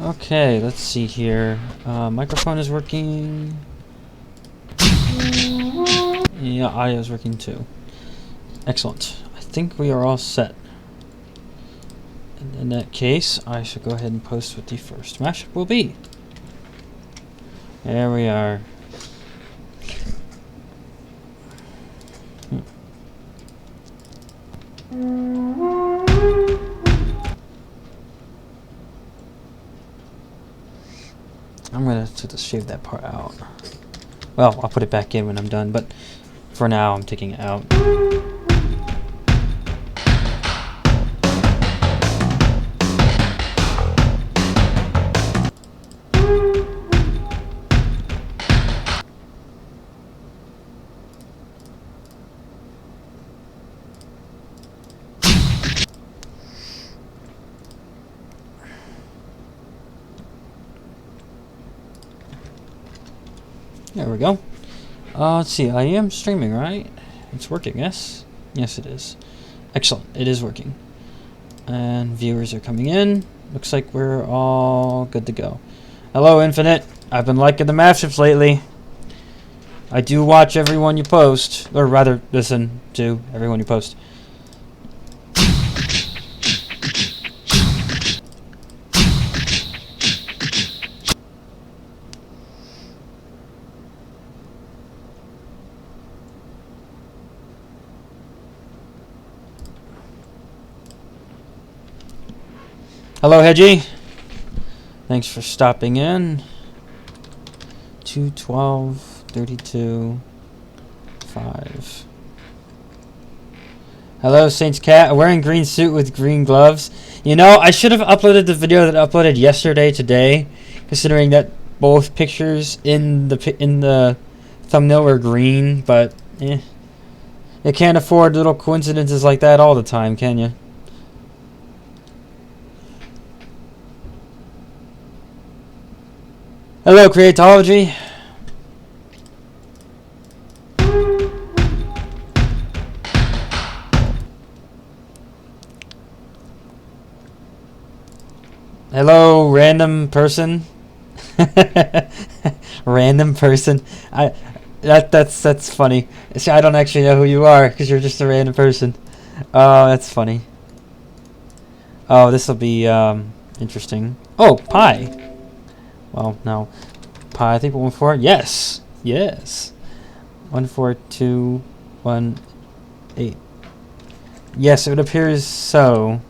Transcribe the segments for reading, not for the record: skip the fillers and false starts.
Okay, let's see here. Microphone is working. Yeah, audio is working too. Excellent. I think we are all set. And in that case, I should go ahead and post what the first mashup will be. There we are. I'm gonna just shave that part out. Well, I'll put it back in when I'm done, but for now I'm taking it out. There we go. Let's see, I am streaming, right? It's working, yes? Yes, it is. Excellent, it is working. And viewers are coming in. Looks like we're all good to go. Hello, Infinite. I've been liking the mashups lately. I do watch everyone you post, or rather, listen to everyone you post. Hello, Hedgie. Thanks for stopping in. 212, 32, 5. Hello, Saints Cat. Wearing green suit with green gloves. You know, I should have uploaded the video that I uploaded yesterday today, considering that both pictures in the thumbnail were green. But you can't afford little coincidences like that all the time, can you? Hello, Creatology. Hello, random person. Random person. That's funny. See, I don't actually know who you are because you're just a random person. Oh, that's funny. Oh, this will be interesting. Oh, pie. Well, no. Pi, I think 1-4. Yes. Yes. 14218. Yes, it appears so.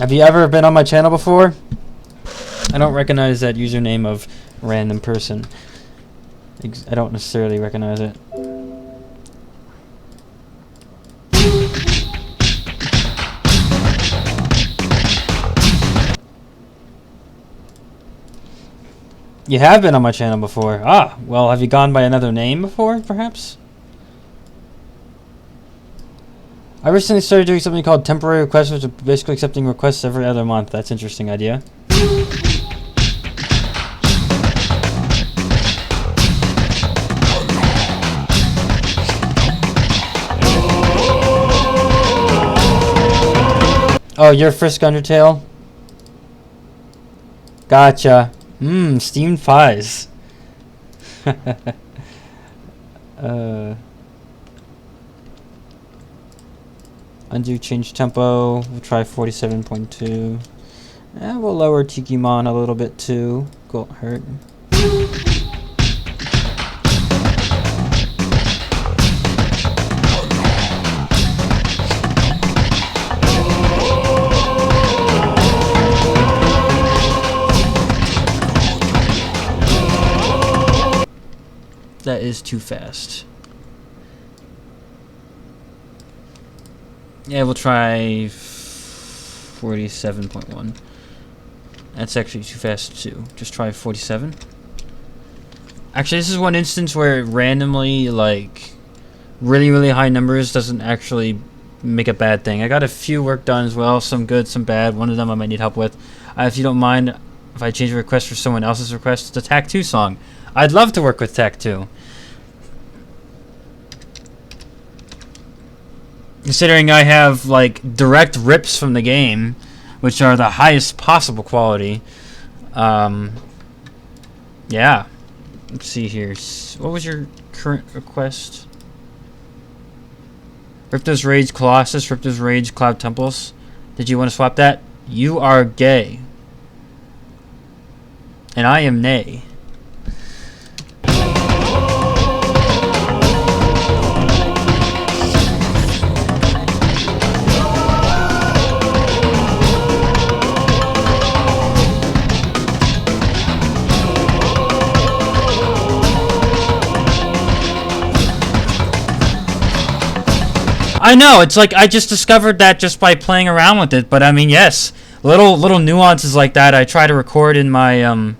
Have you ever been on my channel before? I don't recognize that username of random person. I don't necessarily recognize it. You have been on my channel before. Ah, well, have you gone by another name before, perhaps? I recently started doing something called temporary requests, which is basically accepting requests every other month. That's an interesting idea. Oh, you're Frisk Undertale? Gotcha. Steamed pies. Undo change tempo. We'll try 47.2. And we'll lower Tikimon a little bit too. Go hurt. That is too fast. Yeah, we'll try 47.1. That's actually too fast too. Just try 47. Actually, this is one instance where it randomly, like, really high numbers doesn't actually make a bad thing. I got a few work done as well, some good, some bad. One of them I might need help with. If you don't mind, if I change a request for someone else's request, it's a Tac 2 song. I'd love to work with Tac 2. Considering I have, like, direct rips from the game, which are the highest possible quality. Yeah. Let's see here. What was your current request? Ripto's Rage Colossus, Ripto's Rage Cloud Temples. Did you want to swap that? You are gay. And I am nay. I know, it's like I just discovered that just by playing around with it, but I mean, yes, little nuances like that I try to record in my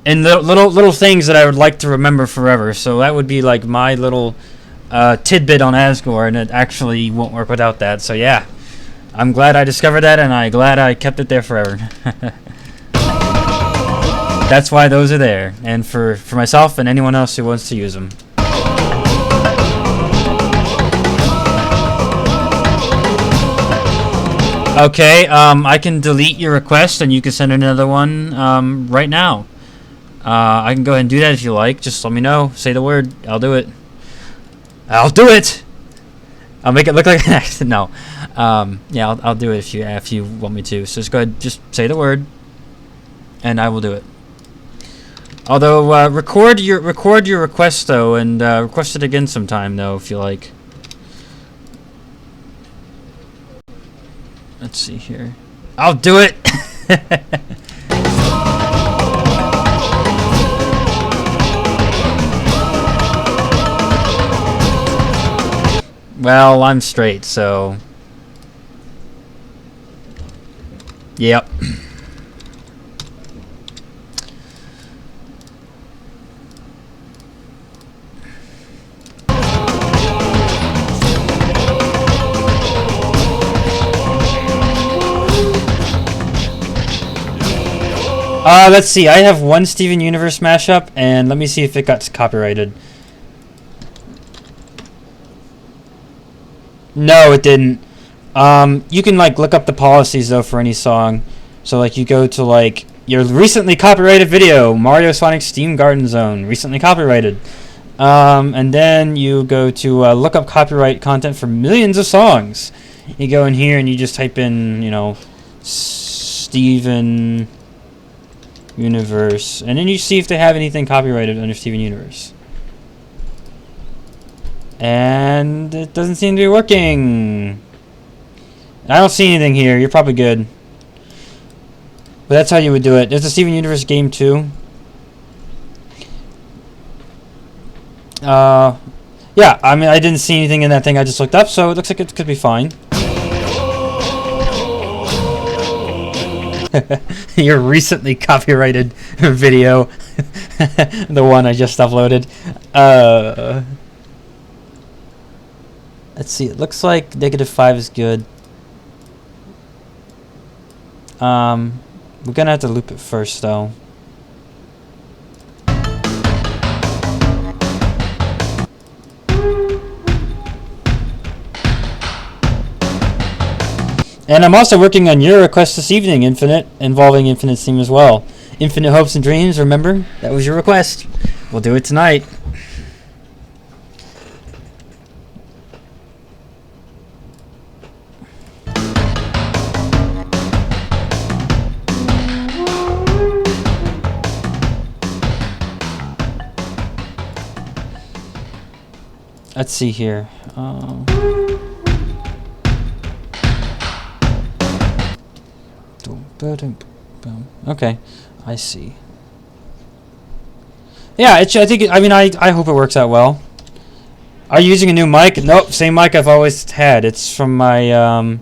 little things that I would like to remember forever. So that would be like my little tidbit on Asgore, and it actually won't work without that. So yeah, I'm glad I discovered that, and I'm glad I kept it there forever. That's why those are there, and for myself and anyone else who wants to use them. Okay, I can delete your request and you can send another one right now. I can go ahead and do that if you like. Just let me know. Say the word. I'll do it. I'll do it! I'll make it look like an accident. No. Yeah, I'll do it if you want me to. So just go ahead, just say the word, and I will do it. Although record your request though, and request it again sometime though if you like. Let's see here. I'll do it. Well, I'm straight, so yep. Let's see. I have one Steven Universe mashup, and let me see if it got copyrighted. No, it didn't. You can like look up the policies though for any song. So like you go to like your recently copyrighted video, Mario Sonic Steam Garden Zone, recently copyrighted. And then you go to look up copyright content for millions of songs. You go in here and you just type in, you know, Steven Universe, and then you see if they have anything copyrighted under Steven Universe. And it doesn't seem to be working. I don't see anything here. You're probably good. But that's how you would do it. There's a Steven Universe game too. Yeah, I mean, I didn't see anything in that thing I just looked up, so it looks like it could be fine. Your recently copyrighted video. The one I just uploaded. Let's see, it looks like -5 is good. We're gonna have to loop it first though. And I'm also working on your request this evening, Infinite, involving Infinite Steam as well. Infinite Hopes and Dreams, remember? That was your request. We'll do it tonight. Let's see here. Okay, I see. Yeah, I hope it works out well. Are you using a new mic? Nope, same mic I've always had. It's from my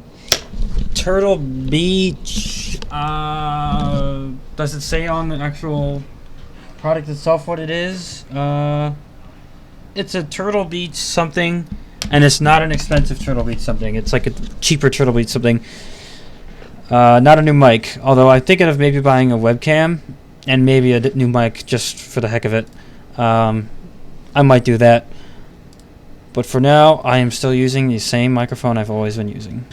Turtle Beach. Does it say on the actual product itself what it is? It's a Turtle Beach something, and it's not an expensive Turtle Beach something. It's like a cheaper Turtle Beach something. Not a new mic, although I'm thinking of maybe buying a webcam and maybe a new mic just for the heck of it. I might do that. But for now, I am still using the same microphone I've always been using,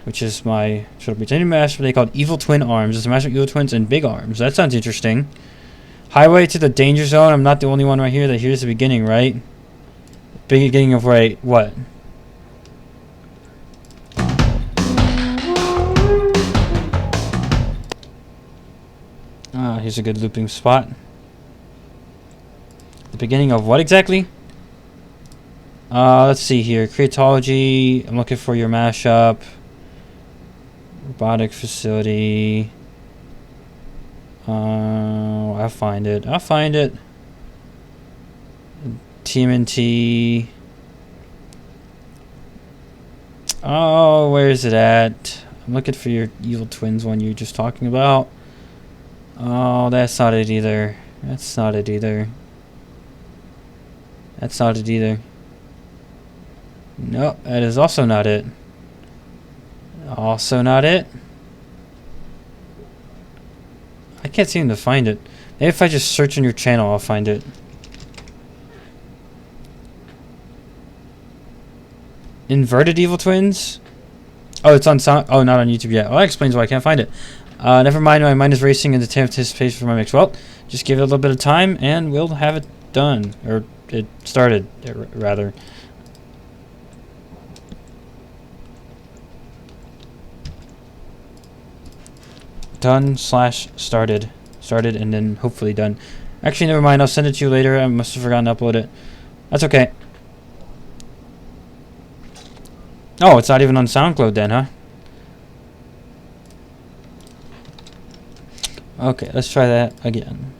which is my sort of pretending mashup they called Evil Twin Arms. It's a mashup of Evil Twins and Big Arms. That sounds interesting. Highway to the Danger Zone. I'm not the only one right here that hears the beginning, right? Beginning of right, what? Here's a good looping spot. The beginning of what exactly? Let's see here. Creatology. I'm looking for your mashup. Robotic facility. I'll find it. I'll find it. TMNT. Oh, where is it at? I'm looking for your Evil Twins one you were just talking about. Oh, that's not it either. That's not it either. That's not it either. No, that is also not it. Also not it. I can't seem to find it. Maybe if I just search on your channel, I'll find it. Inverted Evil Twins? Oh, it's on sound. Oh, not on YouTube yet. Well, that explains why I can't find it. Never mind, my mind is racing in the anticipation for my mix. Well, just give it a little bit of time and we'll have it done. Or it started, rather. Done / started. Started and then hopefully done. Actually, never mind. I'll send it to you later. I must have forgotten to upload it. That's okay. Oh, it's not even on SoundCloud then, huh? Okay, let's try that again.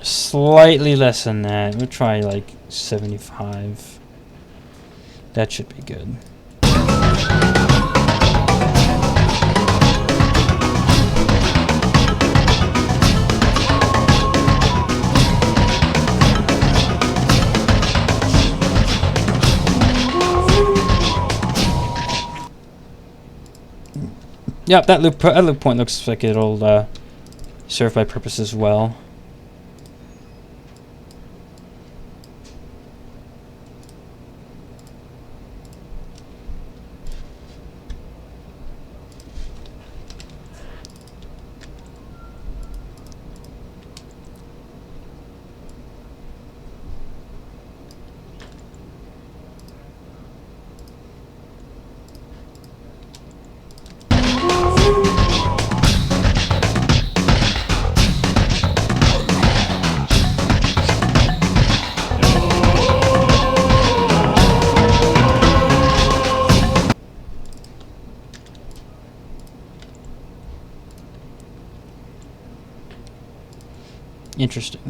Slightly less than that. We'll try like 75. That should be good. Yep, that loop point looks like it'll serve my purpose as well. Interesting.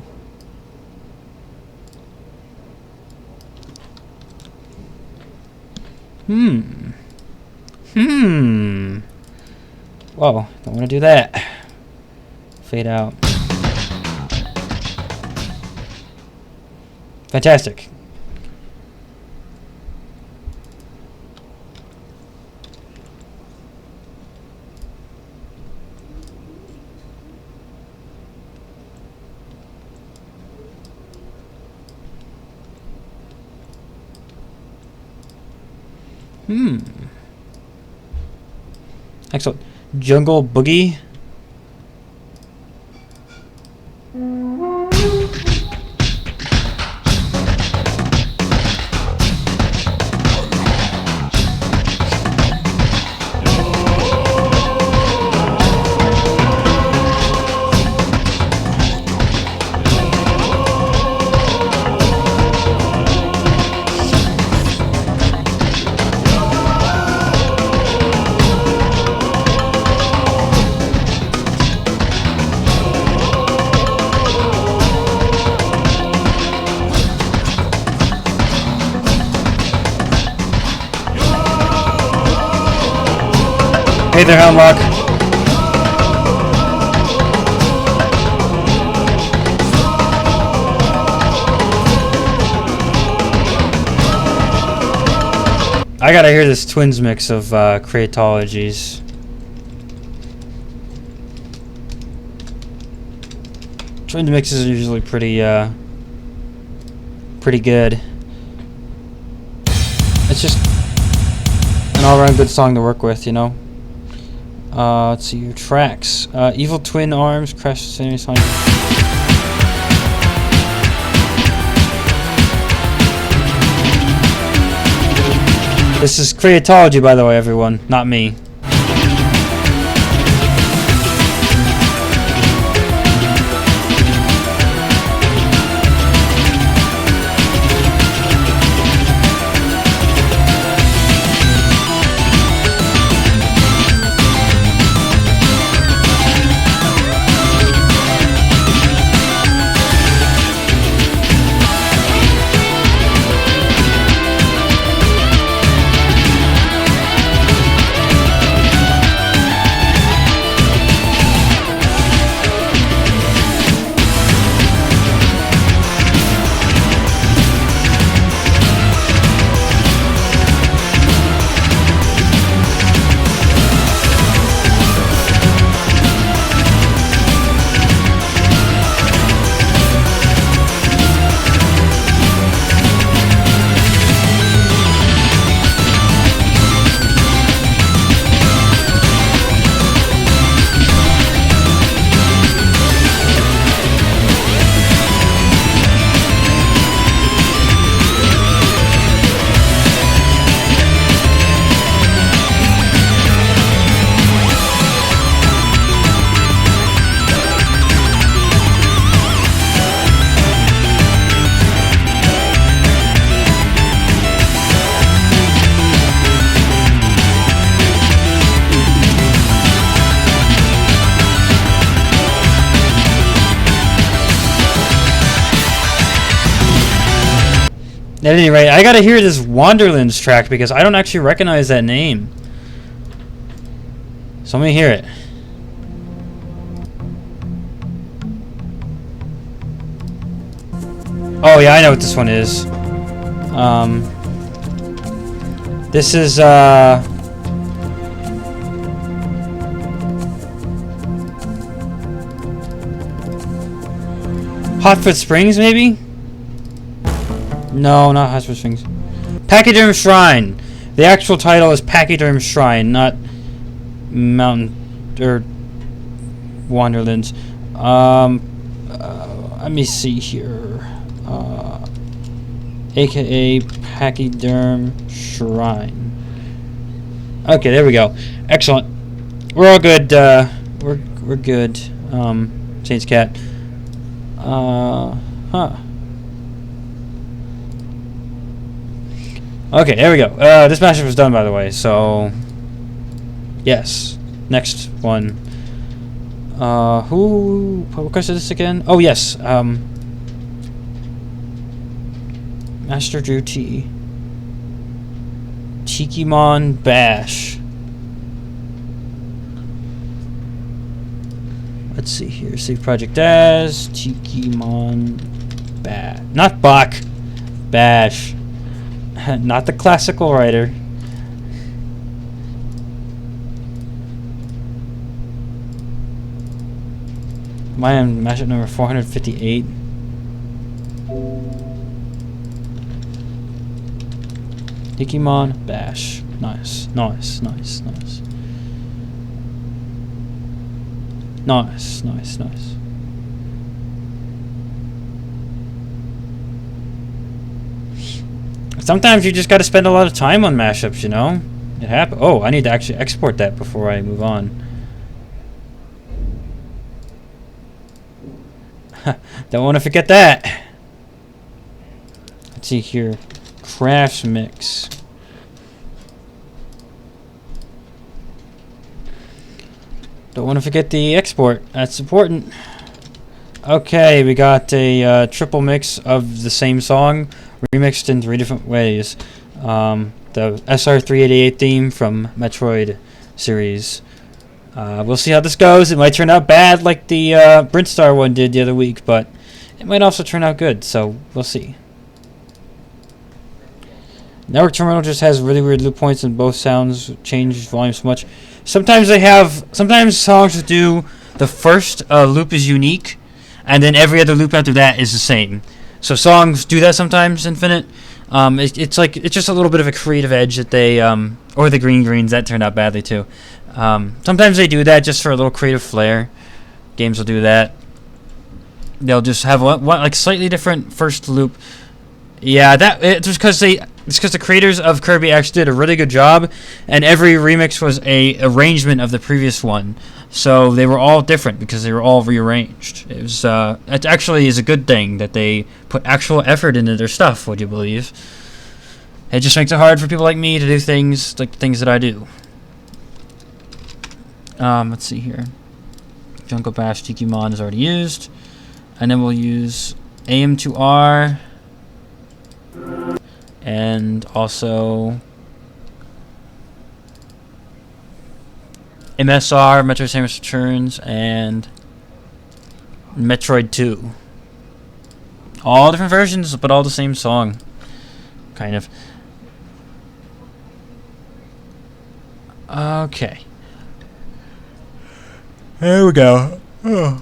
Whoa, don't want to do that. Fade out. Fantastic. Excellent. Jungle Boogie. Hey there, Hemlock. I gotta hear this twins mix of creatologies. Twins mixes are usually pretty good. It's just an all-around good song to work with, you know. Let's see your tracks. Evil Twin Arms, Crash Singing Song. This is creatology, by the way, everyone, not me. At any rate, I gotta hear this Wanderlands track because I don't actually recognize that name. So let me hear it. Oh yeah, I know what this one is. This is Hotfoot Springs, maybe? No, not Hotfoot Springs. Pachyderm Shrine. The actual title is Pachyderm Shrine, not Mountain or Wanderlands. Let me see here. AKA Pachyderm Shrine. Okay, there we go. Excellent. We're all good. We're good. Saints Cat. Okay, there we go. This mashup was done, by the way, so yes. Next one. What question is this again? Oh yes. Master Drew T. Tikimon Bash. Let's see here. Save project as Tikimon Bash. Not Bach. Bash. Not the classical writer. Am I on mashup number 458? Digimon Bash. Nice, nice, nice, nice. Nice, nice, nice. Sometimes you just got to spend a lot of time on mashups, you know? It happens. Oh, I need to actually export that before I move on. Don't want to forget that. Let's see here. Crafts mix. Don't want to forget the export. That's important. Okay, we got a triple mix of the same song, remixed in 3 different ways. The SR388 theme from Metroid series. We'll see how this goes. It might turn out bad like the Brintstar one did the other week, but it might also turn out good, so we'll see. Network terminal just has really weird loop points and both sounds change volume so much. Sometimes songs do the first loop is unique, and then every other loop after that is the same. So songs do that sometimes, Infinite. It's just a little bit of a creative edge that they, or the Greens, that turned out badly too. Sometimes they do that just for a little creative flair. Games will do that. They'll just have one like slightly different first loop. Yeah, it's because the creators of Kirby actually did a really good job, and every remix was a arrangement of the previous one. So they were all different because they were all rearranged. It actually is a good thing that they put actual effort into their stuff. Would you believe? It just makes it hard for people like me to do things like the things that I do. Let's see here. Jungle Bash Tikimon is already used, and then we'll use AM2R. And also MSR, Metroid Samus Returns, and Metroid 2. All different versions, but all the same song. Kind of. Okay. There we go. Oh.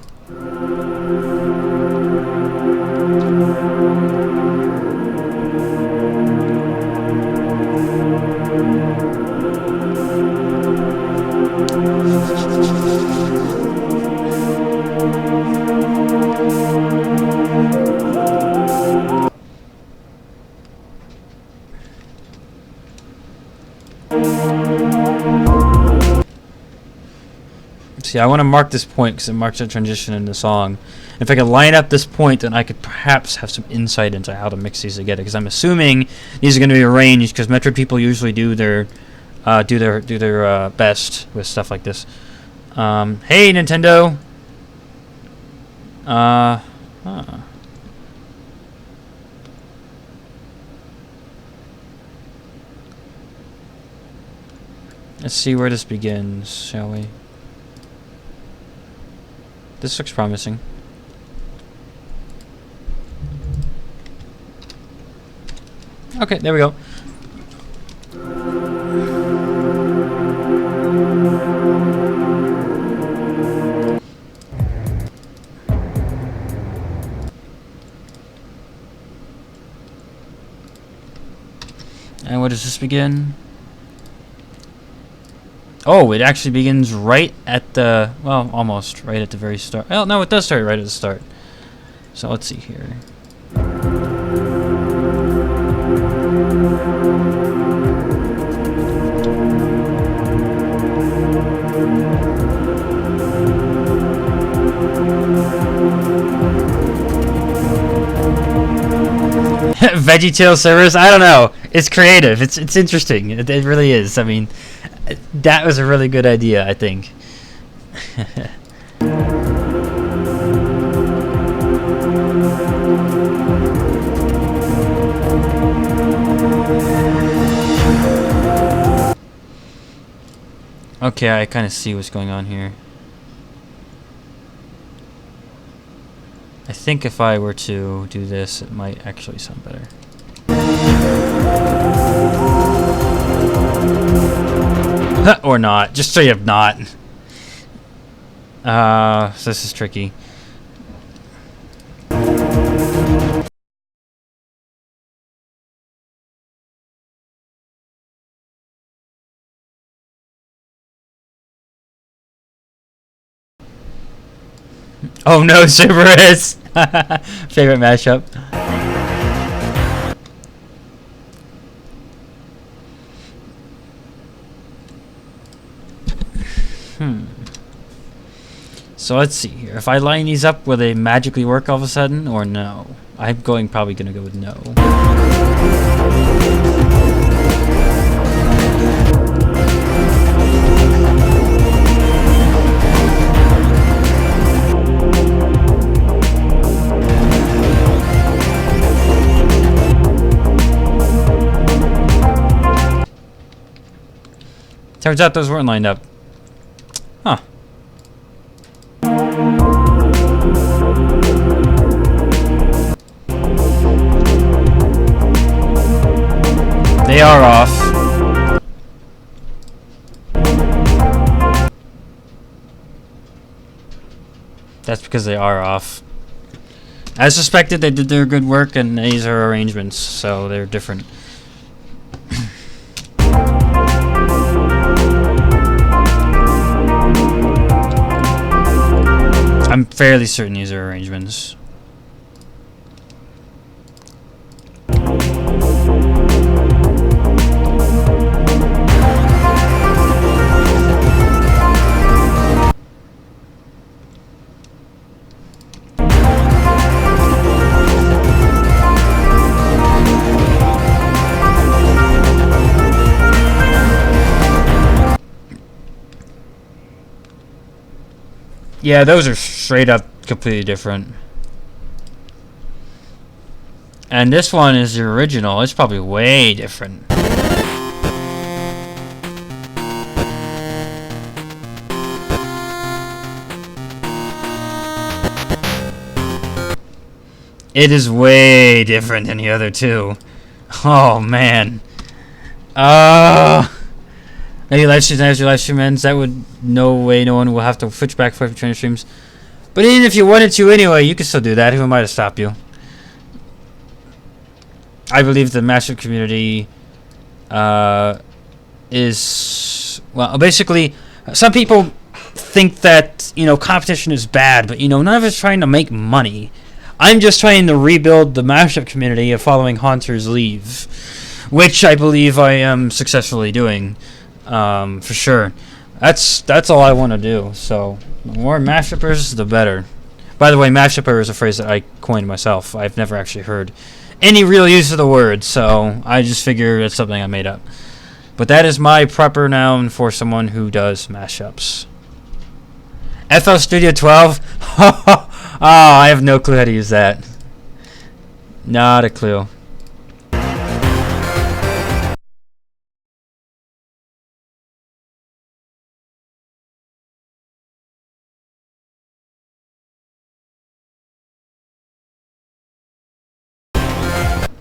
See, I want to mark this point because it marks a transition in the song. If I could line up this point, then I could perhaps have some insight into how to mix these together. Because I'm assuming these are going to be arranged because Metroid people usually do their best with stuff like this. Hey, Nintendo. Let's see where this begins, shall we? This looks promising. Okay, there we go. And where does this begin? Oh, it actually begins right at the, well, almost right at the very start. Well, no, it does start right at the start. So let's see here. VeggieTale servers? I don't know. It's creative. It's interesting. It really is. I mean, that was a really good idea, I think. Okay, I kind of see what's going on here. I think if I were to do this, it might actually sound better. Or not. Just straight up not. So this is tricky. Oh no, Cerberus! Favorite mashup. So let's see here. If I line these up, will they magically work all of a sudden, or no? I'm probably gonna go with no. Turns out those weren't lined up. Huh. They are off. That's because they are off. As suspected, they did their good work, and these are arrangements, so they're different. I'm fairly certain these are arrangements. Yeah, those are straight up completely different. And this one is the original. It's probably way different. It is way different than the other two. Oh, man. Maybe live streams after live stream ends. That would no one will have to switch back for trainer streams. But even if you wanted to anyway, you could still do that. Who am I to stop you? I believe the mashup community is, well, basically, some people think that, you know, competition is bad, but, you know, none of us trying to make money. I'm just trying to rebuild the mashup community of following Haunter's lead, which I believe I am successfully doing. For sure. That's all I want to do. So the more mashuppers, the better. By the way, mashupper is a phrase that I coined myself. I've never actually heard any real use of the word, so I just figure it's something I made up. But that is my proper noun for someone who does mashups. FL Studio 12? Oh, I have no clue how to use that. Not a clue.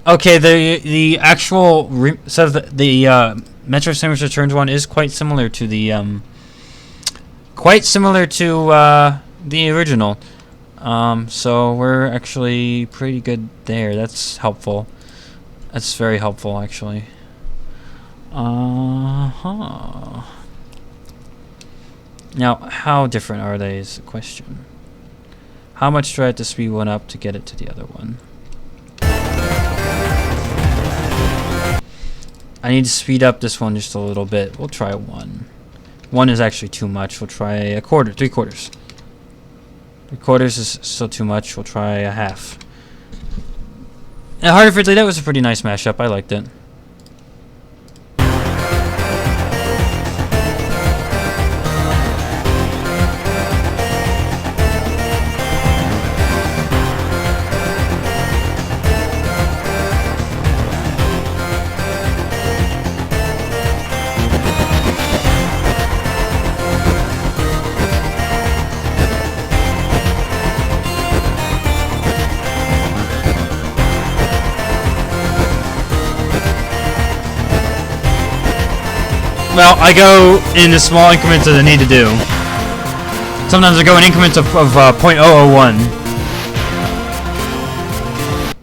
Okay, the actual so the Metroid Samus Returns one is quite similar to the the original. So we're actually pretty good there. That's helpful. That's very helpful, actually. Now, how different are they is the question. How much do I have to speed one up to get it to the other one? I need to speed up this one just a little bit. We'll try 1. 1 is actually too much. We'll try a quarter, 3/4. 3/4 is still too much. We'll try a half. And Harder Fridley, that was a pretty nice mashup. I liked it. Well, I go in the small increments that I need to do. Sometimes I go in increments of 0.001.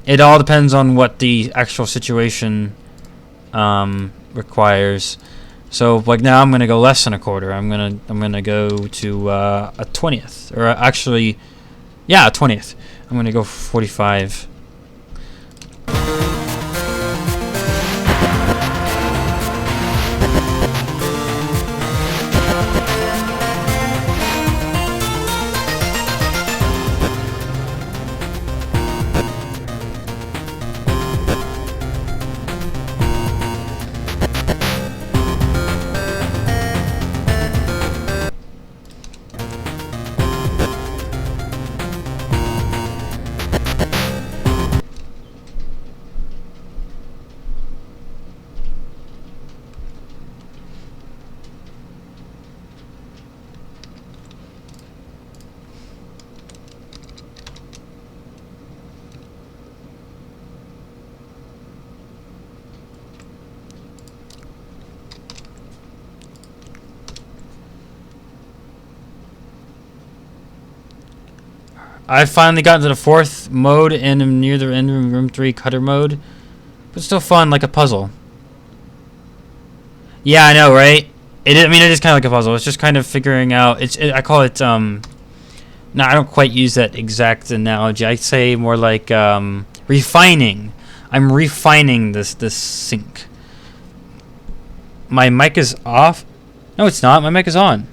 It all depends on what the actual situation requires. So, like now, I'm gonna go less than a quarter. I'm gonna go to a 20th, or actually, yeah, a 20th. I'm gonna go 45. I finally got into the 4th mode and I'm near the end of room 3 cutter mode. But still fun, like a puzzle. Yeah, I know, right? It is kind of like a puzzle. It's just kind of figuring out. I call it. No, I don't quite use that exact analogy. I say more like refining. I'm refining this sync. My mic is off. No, it's not. My mic is on.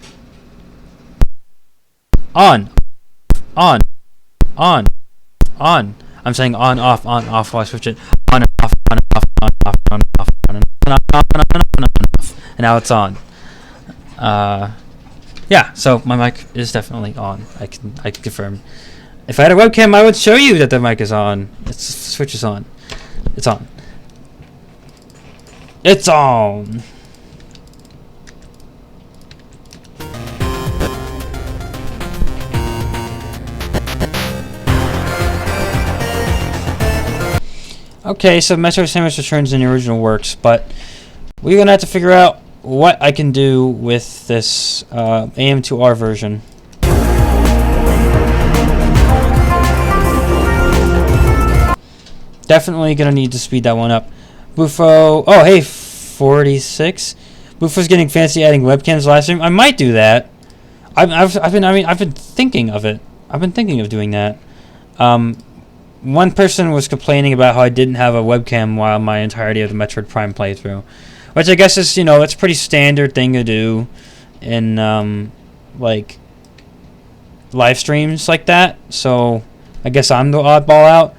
On. On. I'm saying on, off while I switch it. On and off, on and off, on and off, on and off, on and off, on and off. And now it's on. Yeah, so my mic is definitely on. I can confirm. If I had a webcam, I would show you that the mic is on. It switches on. It's on. It's on. Okay, so Metroid Samus Returns in the original works, but we're gonna have to figure out what I can do with this AM2R version. Definitely gonna need to speed that one up. Bufo, oh hey, 46. Bufo's getting fancy adding webcams live stream. I might do that. I've been thinking of it. I've been thinking of doing that. One person was complaining about how I didn't have a webcam while my entirety of the Metroid Prime playthrough, which I guess is, that's a pretty standard thing to do in like live streams like that. So I guess I'm the oddball out.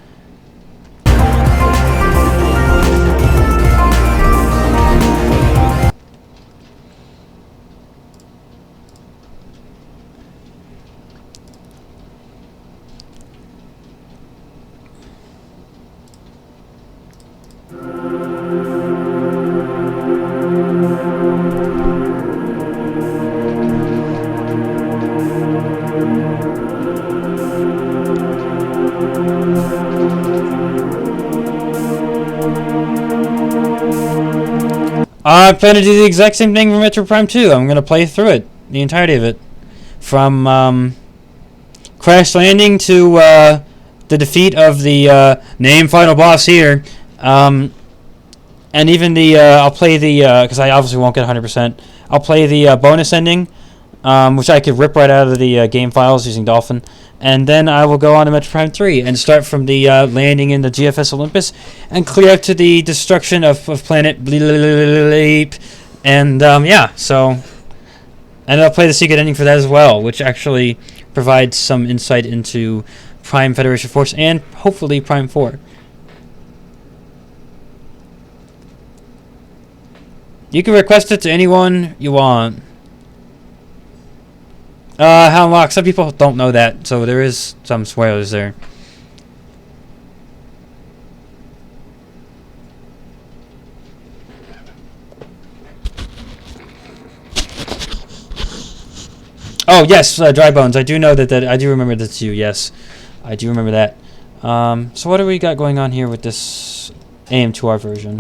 I plan to do the exact same thing for Metroid Prime 2. I'm going to play through it, the entirety of it. From Crash Landing to the defeat of the name final boss here. And even the, I'll play the, because I obviously won't get 100%. I'll play the bonus ending, which I could rip right out of the game files using Dolphin. And then I will go on to Metroid Prime 3 and start from the landing in the GFS Olympus and clear up to the destruction of planet Bleep. And yeah, so. And I'll play the secret ending for that as well, which actually provides some insight into Prime Federation Force and hopefully Prime 4. You can request it to anyone you want. How unlocked? Some people don't know that, so there is some spoilers there. Oh yes, Dry Bones. I do know that. I do remember that's you. Yes, I do remember that. So what do we got going on here with this AM2R version?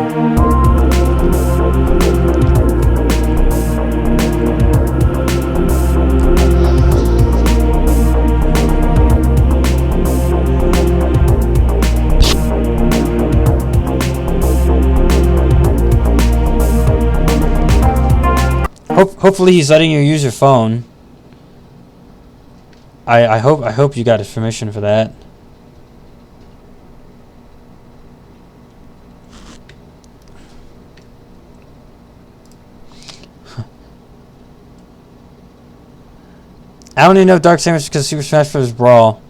Hopefully he's letting you use your phone. I hope you got his permission for that. I only know Dark Samus because Super Smash Bros. Brawl.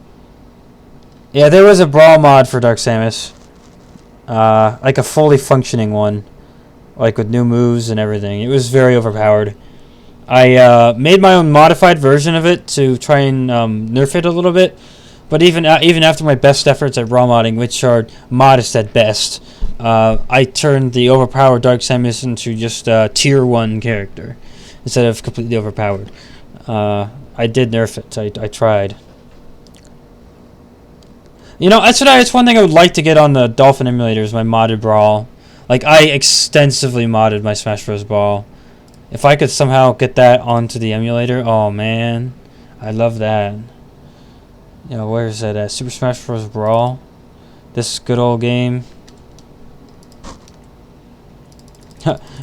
Yeah, there was a Brawl mod for Dark Samus. Like a fully functioning one. Like with new moves and everything. It was very overpowered. I made my own modified version of it to try and nerf it a little bit. But even after my best efforts at raw modding, which are modest at best, I turned the overpowered Dark Samus into just a tier 1 character instead of completely overpowered. I did nerf it. I tried. That's one thing I would like to get on the Dolphin emulator is my modded Brawl. Like, I extensively modded my Smash Bros. Brawl. If I could somehow get that onto the emulator, oh man, I love that. You know, where is that at? Super Smash Bros. Brawl. This good old game.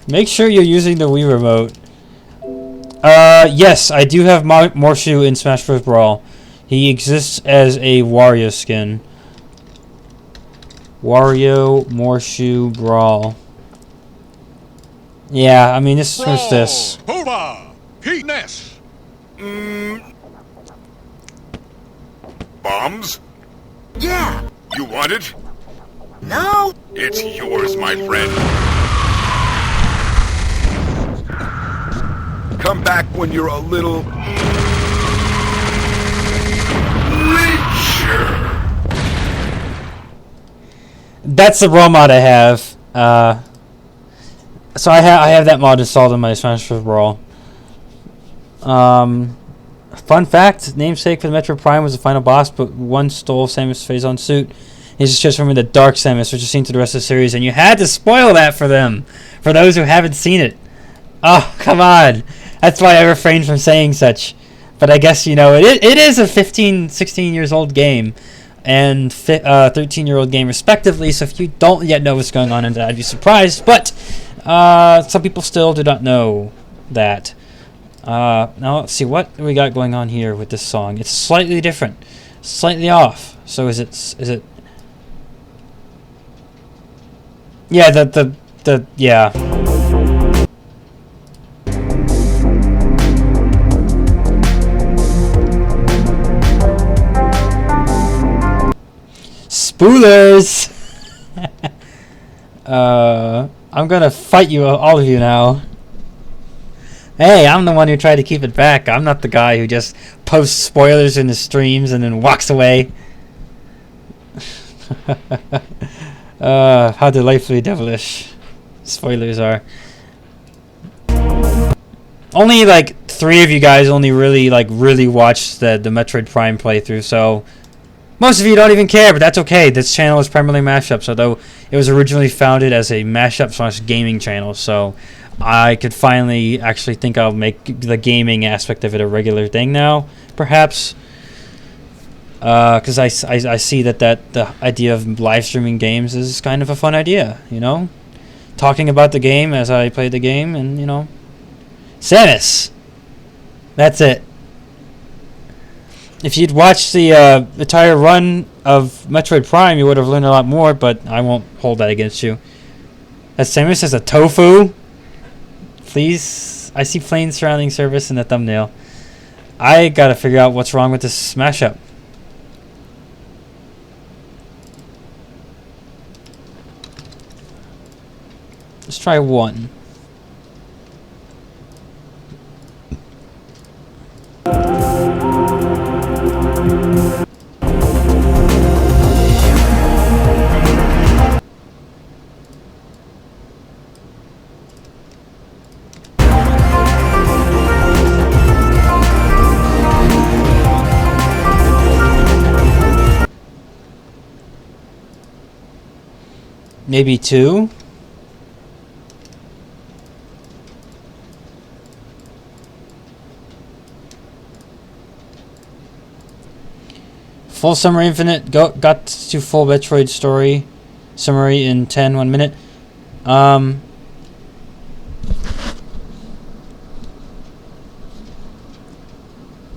Make sure you're using the Wii remote. Yes, I do have Morshu in Smash Bros. Brawl. He exists as a Wario skin. Wario Morshu Brawl. Yeah, I mean, this is what's this. Hova! Heatness! Bombs? Yeah. You want it? No. It's yours, my friend. Come back when you're a little... richer. That's the ROM mod I have. So I have that mod installed in my Smash Bros. Brawl. Fun fact: namesake for the Metroid Prime was the final boss, but one stole Samus' Phazon suit. He's just from the Dark Samus, which is seen through the rest of the series, and you had to spoil that for them, for those who haven't seen it. Oh, come on! That's why I refrained from saying such. But I guess, you know, it is a 15, 16 years old game, and 13-year-old game respectively. So if you don't yet know what's going on in that, I'd be surprised. But some people still do not know that. Now let's see what we got going on here with this song. It's slightly different, slightly off. So is it? Yeah, yeah. Spoilers. I'm gonna fight you, all of you now. Hey, I'm the one who tried to keep it back. I'm not the guy who just posts spoilers in his streams and then walks away. How delightfully devilish spoilers are. Only like 3 of you guys only really watched the Metroid Prime playthrough, so most of you don't even care, but that's okay. This channel is primarily mashups, although it was originally founded as a mashup/gaming channel, so I could finally actually think I'll make the gaming aspect of it a regular thing now, perhaps. Because I see that the idea of live streaming games is kind of a fun idea, you know? Talking about the game as I play the game, and, you know. Samus! That's it. If you'd watched the entire run of Metroid Prime, you would have learned a lot more, but I won't hold that against you. That Samus has a tofu? Please, I see plain surrounding surface in the thumbnail. I gotta figure out what's wrong with this mashup. Let's try 1. Maybe 2? Full Summary Infinite got to full Metroid story summary in 1 minute.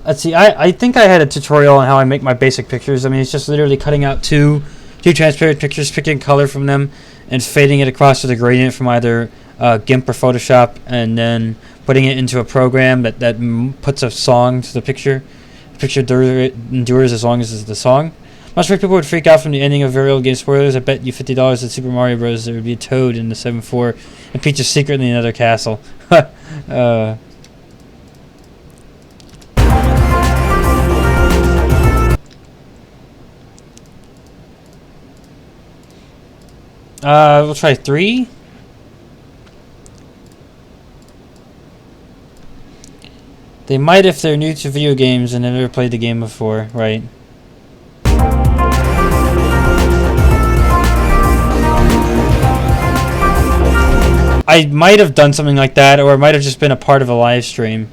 Let's see. I think I had a tutorial on how I make my basic pictures. I mean, it's just literally cutting out two transparent pictures, picking color from them, and fading it across with a gradient from either GIMP or Photoshop, and then putting it into a program that puts a song to the picture. The picture endures as long as is the song. Most people would freak out from the ending of very old game spoilers. I bet you $50 in Super Mario Bros. There would be a Toad in the 7-4 and Peach is secretly in another castle. We'll try 3. They might if they're new to video games and have never played the game before, right? I might have done something like that, or it might have just been a part of a live stream.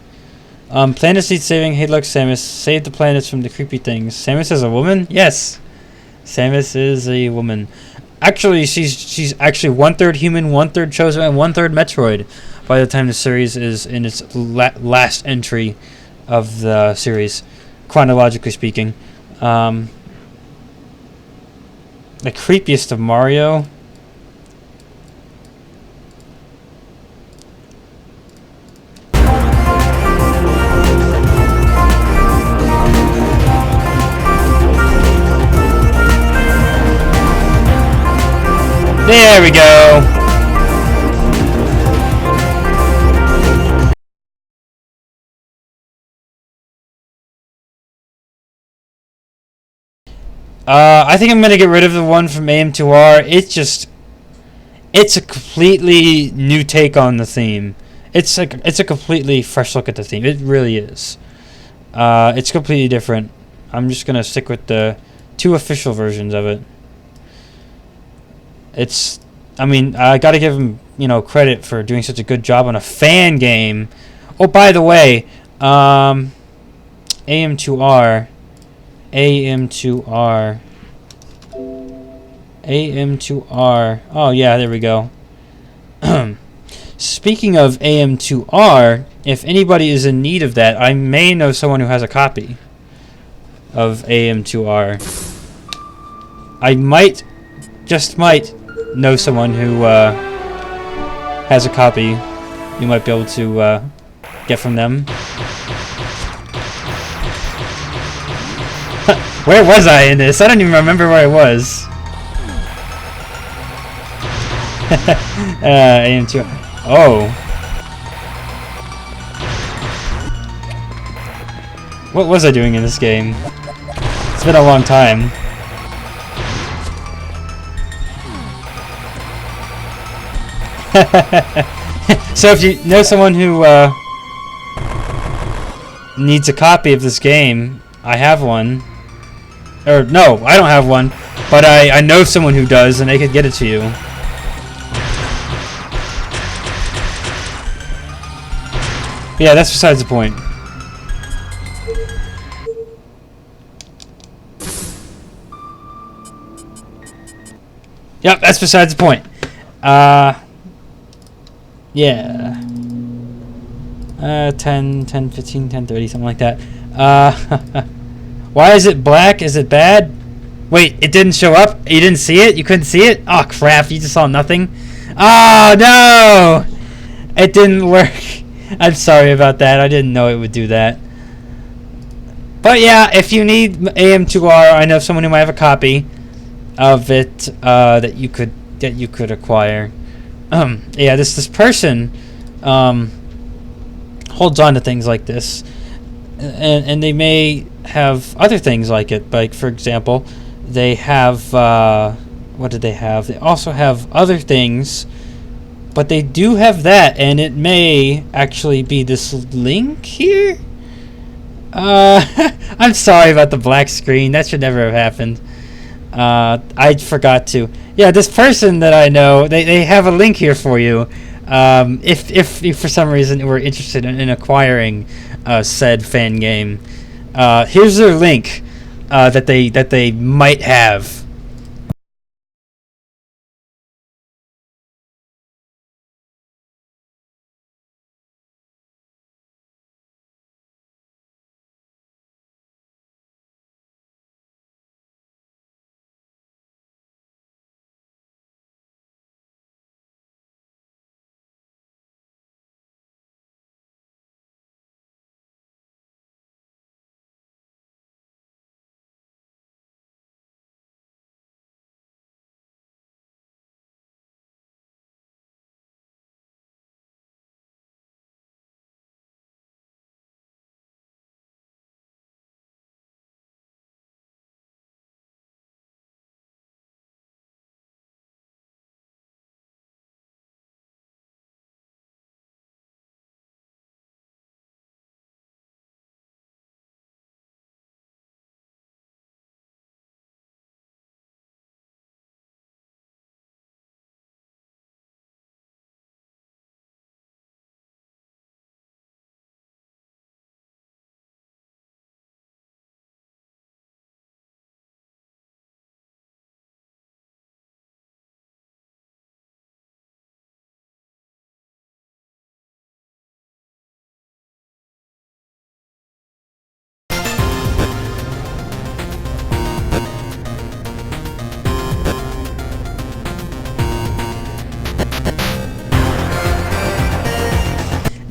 Planet needs saving. Hey, look, Samus. Save the planets from the creepy things. Samus is a woman? Yes. Samus is a woman. Actually, she's actually 1/3 human, 1/3 chosen, and 1/3 Metroid by the time the series is in its last entry of the series, chronologically speaking. The creepiest of Mario. There we go. I think I'm gonna get rid of the one from AM2R. It's a completely new take on the theme. It's a completely fresh look at the theme. It really is. It's completely different. I'm just gonna stick with the 2 official versions of it. I mean, I gotta give him, credit for doing such a good job on a fan game. Oh, by the way, AM2R, AM2R, AM2R. Oh yeah, there we go. Speaking of AM2R, if anybody is in need of that, I may know someone who has a copy of AM2R. I might, just might, know someone who has a copy. You might be able to get from them. Where was I in this? I don't even remember where I was. AM2. Oh. What was I doing in this game? It's been a long time. So if you know someone who needs a copy of this game, I have one. Or no, I don't have one, but I know someone who does, and they could get it to you. Yeah, that's besides the point. Yep, that's besides the point. Yeah. 10, 15, 10, 30, something like that. Why is it black? Is it bad? Wait, it didn't show up? You didn't see it? You couldn't see it? Oh, crap. You just saw nothing? Oh, no! It didn't work. I'm sorry about that. I didn't know it would do that. But yeah, if you need AM2R, I know someone who might have a copy of it that you could acquire. Yeah, this person holds on to things like this, and they may have other things like it. Like, for example, they have what did they have? They also have other things, but they do have that, and it may actually be this link here. I'm sorry about the black screen. That should never have happened. I forgot to. Yeah, this person that I know, they have a link here for you. If you for some reason were interested in acquiring said fan game, here's their link that they might have.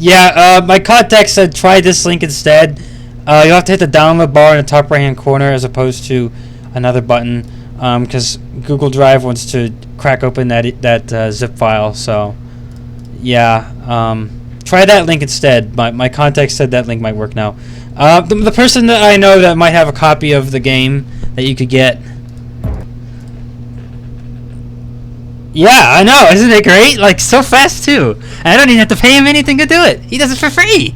Yeah, my contact said try this link instead. You'll have to hit the download bar in the top right hand corner as opposed to another button, because Google Drive wants to crack open that zip file. So, yeah, try that link instead. My contact said that link might work now. The person that I know that might have a copy of the game that you could get. Yeah, I know. Isn't it great? Like, so fast, too. And I don't even have to pay him anything to do it. He does it for free.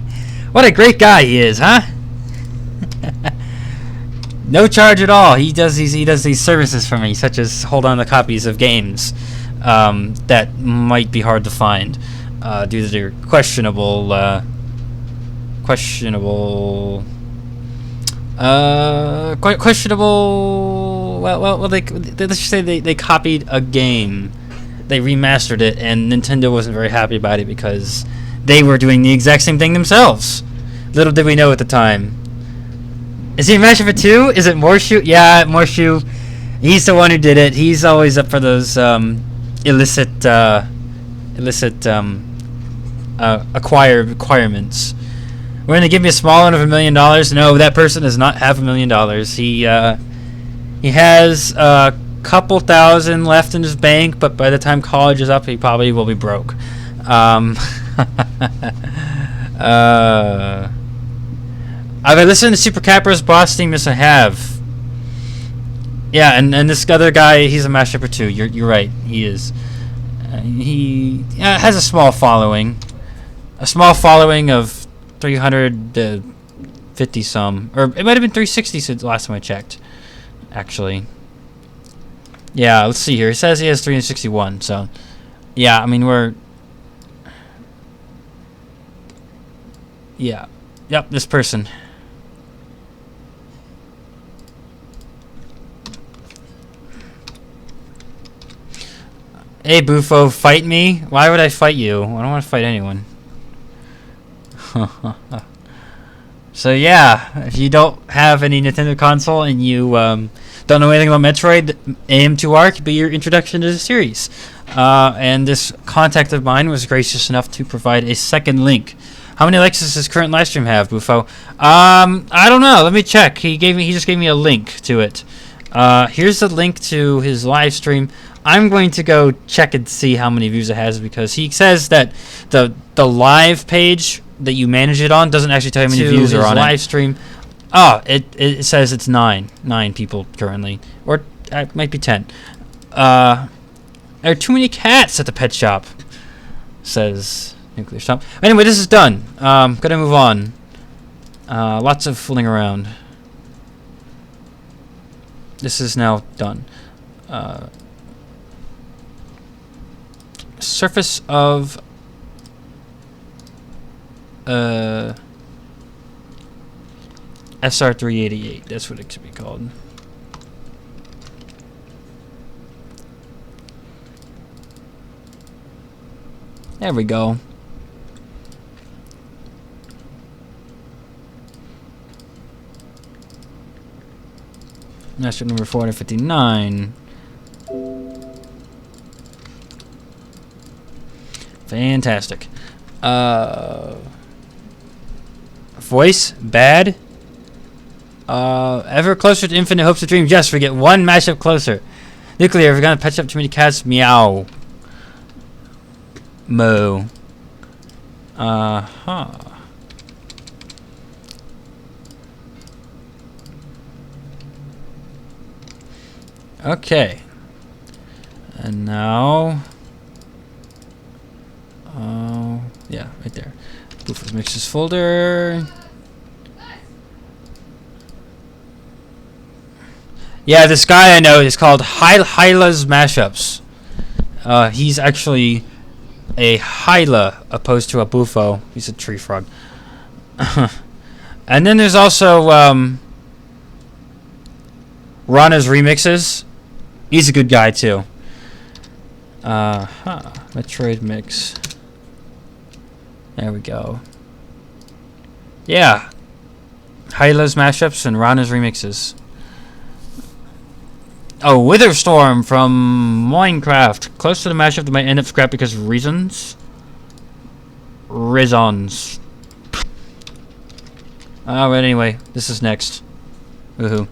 What a great guy he is, huh? No charge at all. He does these services for me, such as hold on to copies of games that might be hard to find due to their questionable. Well, let's just say they copied a game. They remastered it, and Nintendo wasn't very happy about it because they were doing the exact same thing themselves. Little did we know at the time. Is he a mashup for 2? Is it Morshu? Yeah, Morshu. He's the one who did it. He's always up for those illicit requirements. We're gonna give me a small one of $1 million. No, that person does not have $1 million. He has a couple thousand left in his bank, but by the time college is up, he probably will be broke. I've been listening to Super Capra's boss theme. Yes, I have. Yeah, and this other guy, he's a mashup for 2. You're right. He is. He has a small following. A small following of 350 some, or it might have been 360 since the last time I checked. Actually. Yeah, let's see here. It says he has 361. So, yeah. I mean, we're. Yeah. Yep. This person. Hey, Bufo, fight me? Why would I fight you? I don't want to fight anyone. So, yeah, if you don't have any Nintendo console and you don't know anything about Metroid, AM2R could be your introduction to the series. And this contact of mine was gracious enough to provide a second link. How many likes does his current live stream have, Bufo? I don't know. Let me check. He just gave me a link to it. Here's the link to his live stream. I'm going to go check and see how many views it has because he says that the live page that you manage it on doesn't actually tell you how many views are on live stream. Oh, it says it's 9 people currently, or it might be 10. There are too many cats at the pet shop, says Nuclear Shop. Anyway, this is done. Gonna move on. Lots of fooling around. This is now done. Surface of SR388. That's what it should be called. There we go. Master number 459. Fantastic. Voice bad. Ever closer to infinite hopes of dreams. Yes, we get one mashup closer. Nuclear. If we're gonna patch up too many cats, meow. Moo. Okay. And now. Yeah, right there. Bufosmixes folder. Yeah, this guy I know is called Hyla's Mashups. He's actually a Hyla opposed to a Bufo. He's a tree frog. And then there's also Rana's Remixes. He's a good guy too. Metroid mix. There we go. Yeah. Hyla's Mashups and Rana's Remixes. Oh, Witherstorm from Minecraft. Close to the mashup that might end up scrapped because of reasons. Rizons. But anyway, this is next. Woohoo.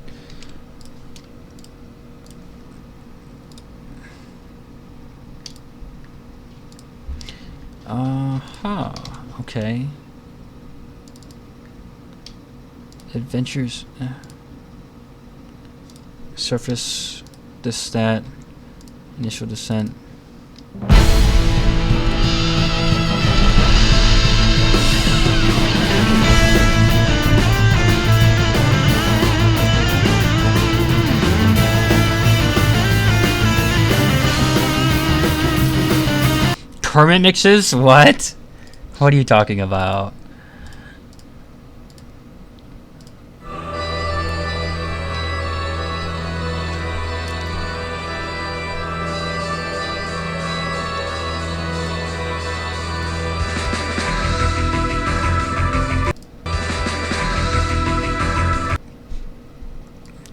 Okay. Adventures. Surface. This, that. Initial descent. Kermit mixes? What? What are you talking about?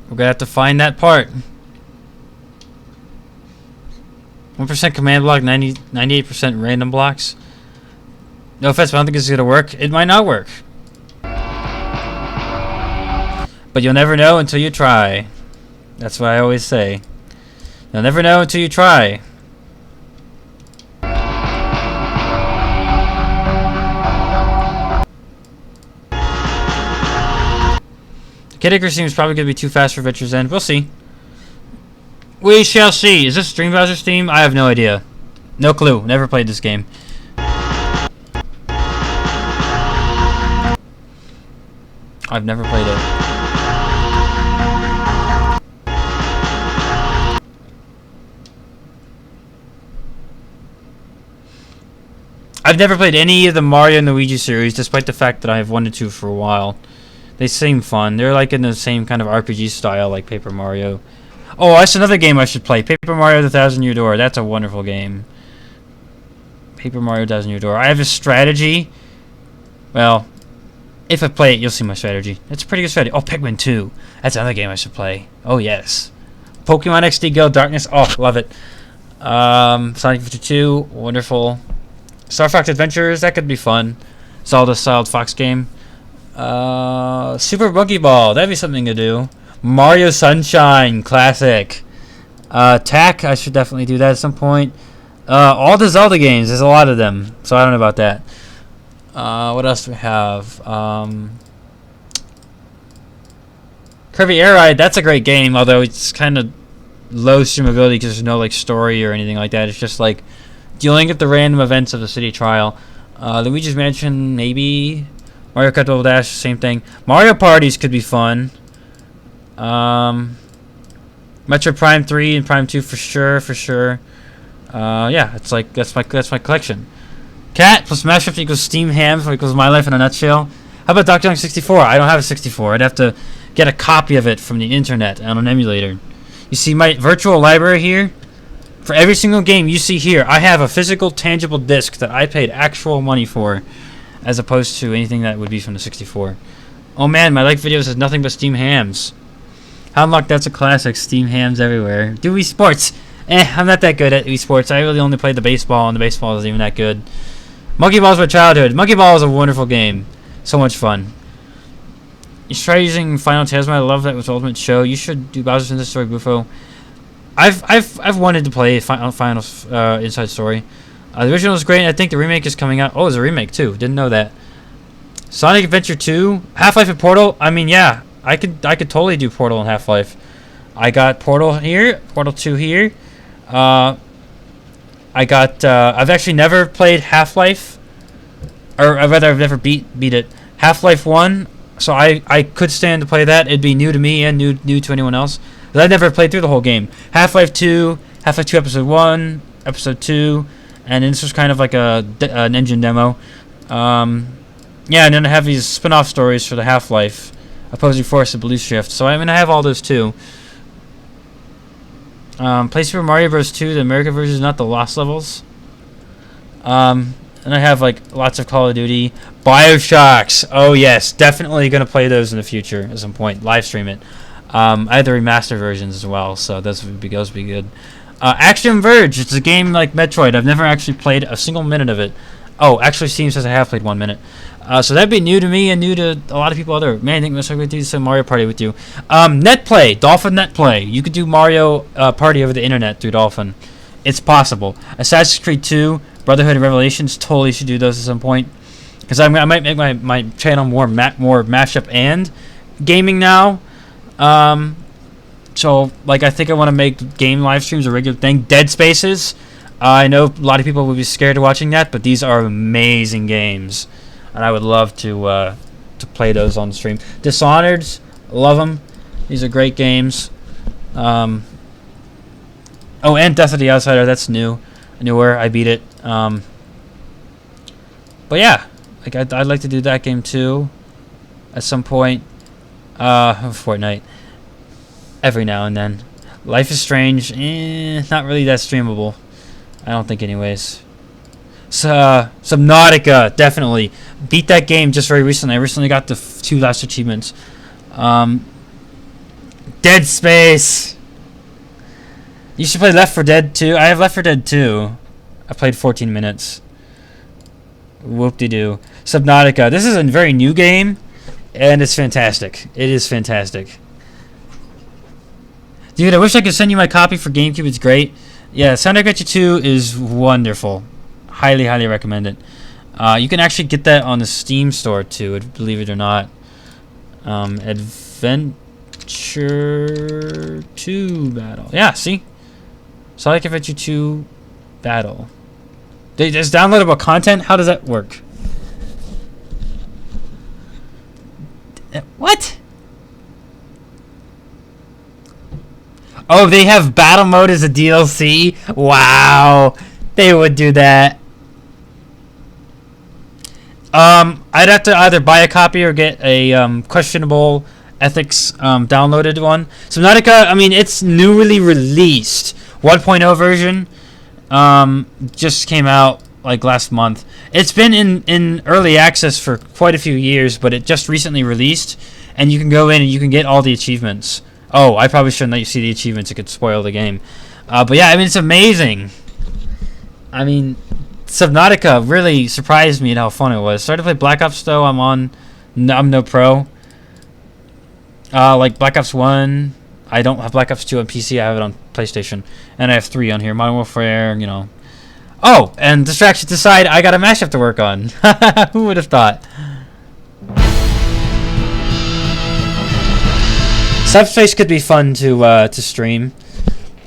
We're gonna have to find that part. 1% command block, 98% random blocks. No offense, but I don't think it's gonna work. It might not work. But you'll never know until you try. That's what I always say. You'll never know until you try. Kid Icarus seems probably gonna be too fast for Adventure's End. We'll see. We shall see. Is this Dream Browser's Steam? I have no idea. No clue. Never played this game. I've never played it. I've never played any of the Mario and Luigi series, despite the fact that I have wanted to for a while. They seem fun. They're like in the same kind of RPG style like Paper Mario. Oh, that's another game I should play. Paper Mario the Thousand Year Door. That's a wonderful game. Paper Mario Thousand Year Door. I have a strategy. Well, if I play it, you'll see my strategy. It's a pretty good strategy. Oh, Pikmin 2. That's another game I should play. Oh, yes. Pokemon XD Go Darkness. Oh, love it. Sonic 52. Wonderful. Star Fox Adventures. That could be fun. Zelda-styled Fox game. Super Monkey Ball. That'd be something to do. Mario Sunshine. Classic. TAC. I should definitely do that at some point. All the Zelda games. There's a lot of them. So I don't know about that. What else do we have? Kirby Air Ride, that's a great game, although it's kind of low streamability because there's no like story or anything like that. It's just like dealing with the random events of the city trial. Luigi's Mansion, maybe. Mario Kart Double Dash, same thing. Mario Parties could be fun. Metroid Prime 3 and Prime 2 for sure. Yeah, it's like that's my collection. Cat plus mashups equals Steam Hams equals my life in a nutshell. How about Dr. Young 64? I don't have a 64. I'd have to get a copy of it from the internet on an emulator. You see my virtual library here? For every single game you see here, I have a physical, tangible disc that I paid actual money for, as opposed to anything that would be from the 64. Oh man, my like videos has nothing but Steam Hams. How unlocked, that's a classic. Steam Hams everywhere. Do Wii Sports? I'm not that good at Wii Sports. I really only played the baseball, and the baseball isn't even that good. Monkey Ball is my childhood. Monkey Ball is a wonderful game. So much fun. You should try using Final Tasma. I love that with Ultimate Show. You should do Bowser's Inside Story Bufo. I've wanted to play Final Inside Story. The original is great, and I think the remake is coming out. Oh, there's a remake too. Didn't know that. Sonic Adventure 2, Half-Life and Portal. I mean, yeah, I could totally do Portal and Half-Life. I got Portal here, Portal 2 here. I've actually never played Half-Life, or rather, I've never beat it. Half-Life 1, so I could stand to play that. It'd be new to me and new to anyone else. But I've never played through the whole game. Half-Life 2, Half-Life 2 Episode 1, Episode 2, and then this was kind of like an engine demo. Yeah, and then I have these spin-off stories for the Half-Life, Opposing Force and Blue Shift. So I mean, I have all those too. Play Super Mario Bros. 2, the American version is not the Lost Levels. And I have like lots of Call of Duty. Bioshocks! Oh yes, definitely going to play those in the future at some point. Live stream it. I have the remastered versions as well, so those would be good. Axiom Verge, it's a game like Metroid. I've never actually played a single minute of it. Oh, actually, Steam says I have played 1 minute. So that'd be new to me and new to a lot of people other. Man, I think I'm going to do some Mario Party with you. Netplay, Dolphin Netplay. You could do Mario Party over the internet through Dolphin. It's possible. Assassin's Creed 2, Brotherhood and Revelations, totally should do those at some point. Because I might make my channel more mashup and gaming now. So, like, I think I want to make game live streams a regular thing. Dead Spaces. I know a lot of people would be scared of watching that, but these are amazing games. And I would love to play those on stream. Dishonored, love them. These are great games. Oh, and Death of the Outsider, that's newer. I beat it. But yeah, like I'd like to do that game too, at some point. Fortnite, every now and then. Life is Strange, not really that streamable. I don't think, anyways. Subnautica, definitely. Beat that game just very recently. I recently got the 2 last achievements. Dead Space. You should play Left 4 Dead 2. I have Left 4 Dead 2. I played 14 minutes. Whoop-de-doo. Subnautica. This is a very new game, and it's fantastic. It is fantastic. Dude, I wish I could send you my copy for GameCube. It's great. Yeah, Sound Adventure 2 is wonderful. Highly, highly recommend it. You can actually get that on the Steam store too, believe it or not. Adventure 2 Battle. Yeah, see? Sonic Adventure 2 Battle. There's downloadable content? How does that work? What? Oh, they have battle mode as a DLC? Wow. They would do that. I'd have to either buy a copy or get a questionable ethics downloaded one. Subnautica, I mean, it's newly released. 1.0 version just came out like last month. It's been in early access for quite a few years, but it just recently released, and you can go in and you can get all the achievements. Oh, I probably shouldn't let you see the achievements. It could spoil the game. But yeah, I mean, it's amazing. I mean, Subnautica really surprised me at how fun it was. Started to play Black Ops though. I'm no pro. Like Black Ops 1. I don't have Black Ops 2 on PC. I have it on PlayStation, and I have 3 on here. Modern Warfare, you know. Oh, and distractions aside, I got a mashup to work on. Who would have thought? Subspace could be fun to stream.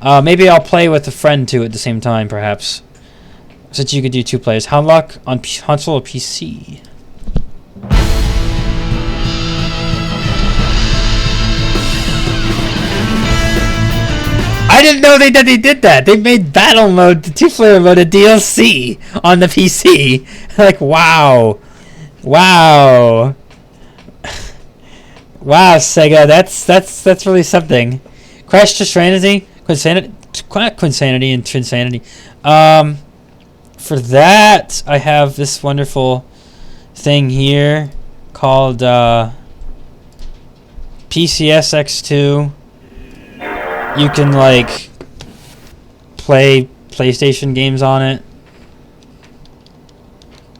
Maybe I'll play with a friend too at the same time, perhaps. Since you could do 2 players. How luck on console or PC? I didn't know they did that. They made battle mode, the 2-player mode, a DLC on the PC. Like, wow. Wow. Wow, Sega, that's really something. Crash to Quinsanity and Trinsanity. For that, I have this wonderful thing here called PCSX2. You can like play PlayStation games on it,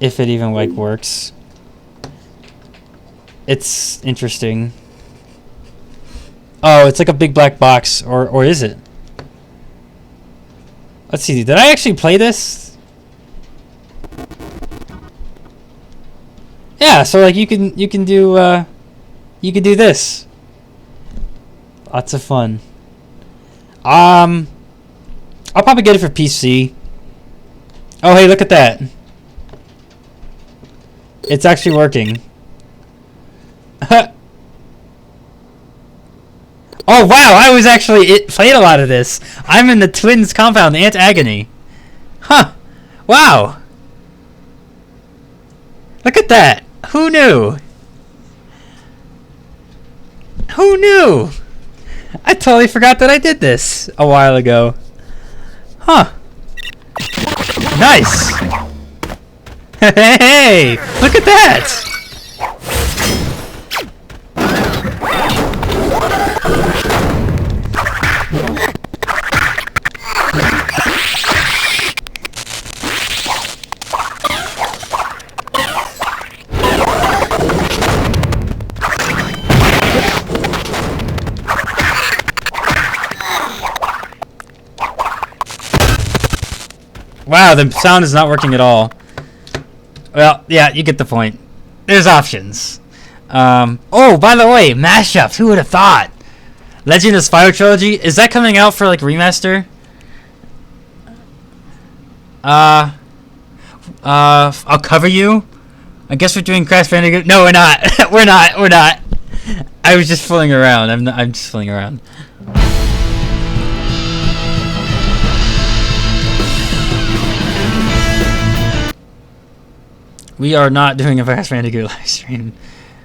if it even like works. It's interesting. Oh, it's like a big black box, or is it? Let's see. Did I actually play this? Yeah. So like you can do this. Lots of fun. I'll probably get it for PC. Oh, hey, look at that. It's actually working. Oh, wow, I was actually played a lot of this. I'm in the twins compound, Ant Agony. Huh. Wow. Look at that. Who knew? Who knew? I totally forgot that I did this a while ago. Huh. Nice. Hey, look at that. Wow, the sound is not working at all. Well, yeah, you get the point. There's options. Oh, by the way, mashups. Who would have thought? Legend of Spyro Trilogy. Is that coming out for like remaster? I'll cover you. I guess we're doing Crash Bandicoot. No, we're not. We're not. I was just fooling around. I'm just fooling around. We are not doing a Crash Bandicoot live stream.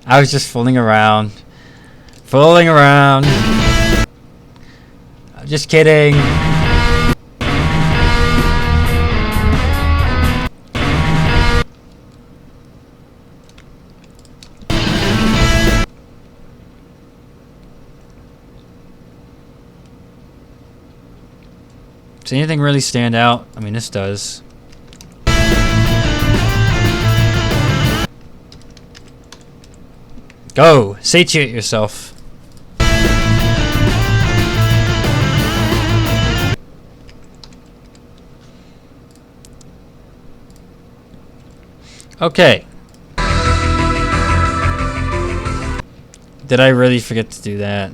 I was just fooling around. I'm just kidding. Does anything really stand out? I mean, this does. Go! Satiate yourself. Okay. Did I really forget to do that?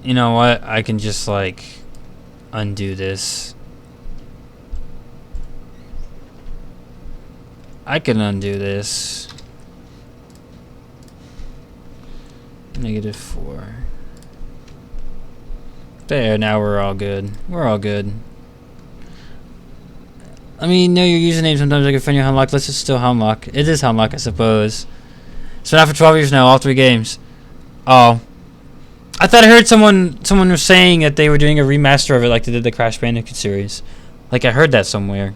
You know what? I can just like undo this. I can undo this. -4. There, now we're all good. We're all good. I mean, know your username. Sometimes I can find your Hemlock. This is still Hemlock. It is Hemlock, I suppose. It's been out for 12 years now, all 3 games. Oh. I thought I heard someone was saying that they were doing a remaster of it like they did the Crash Bandicoot series. Like I heard that somewhere.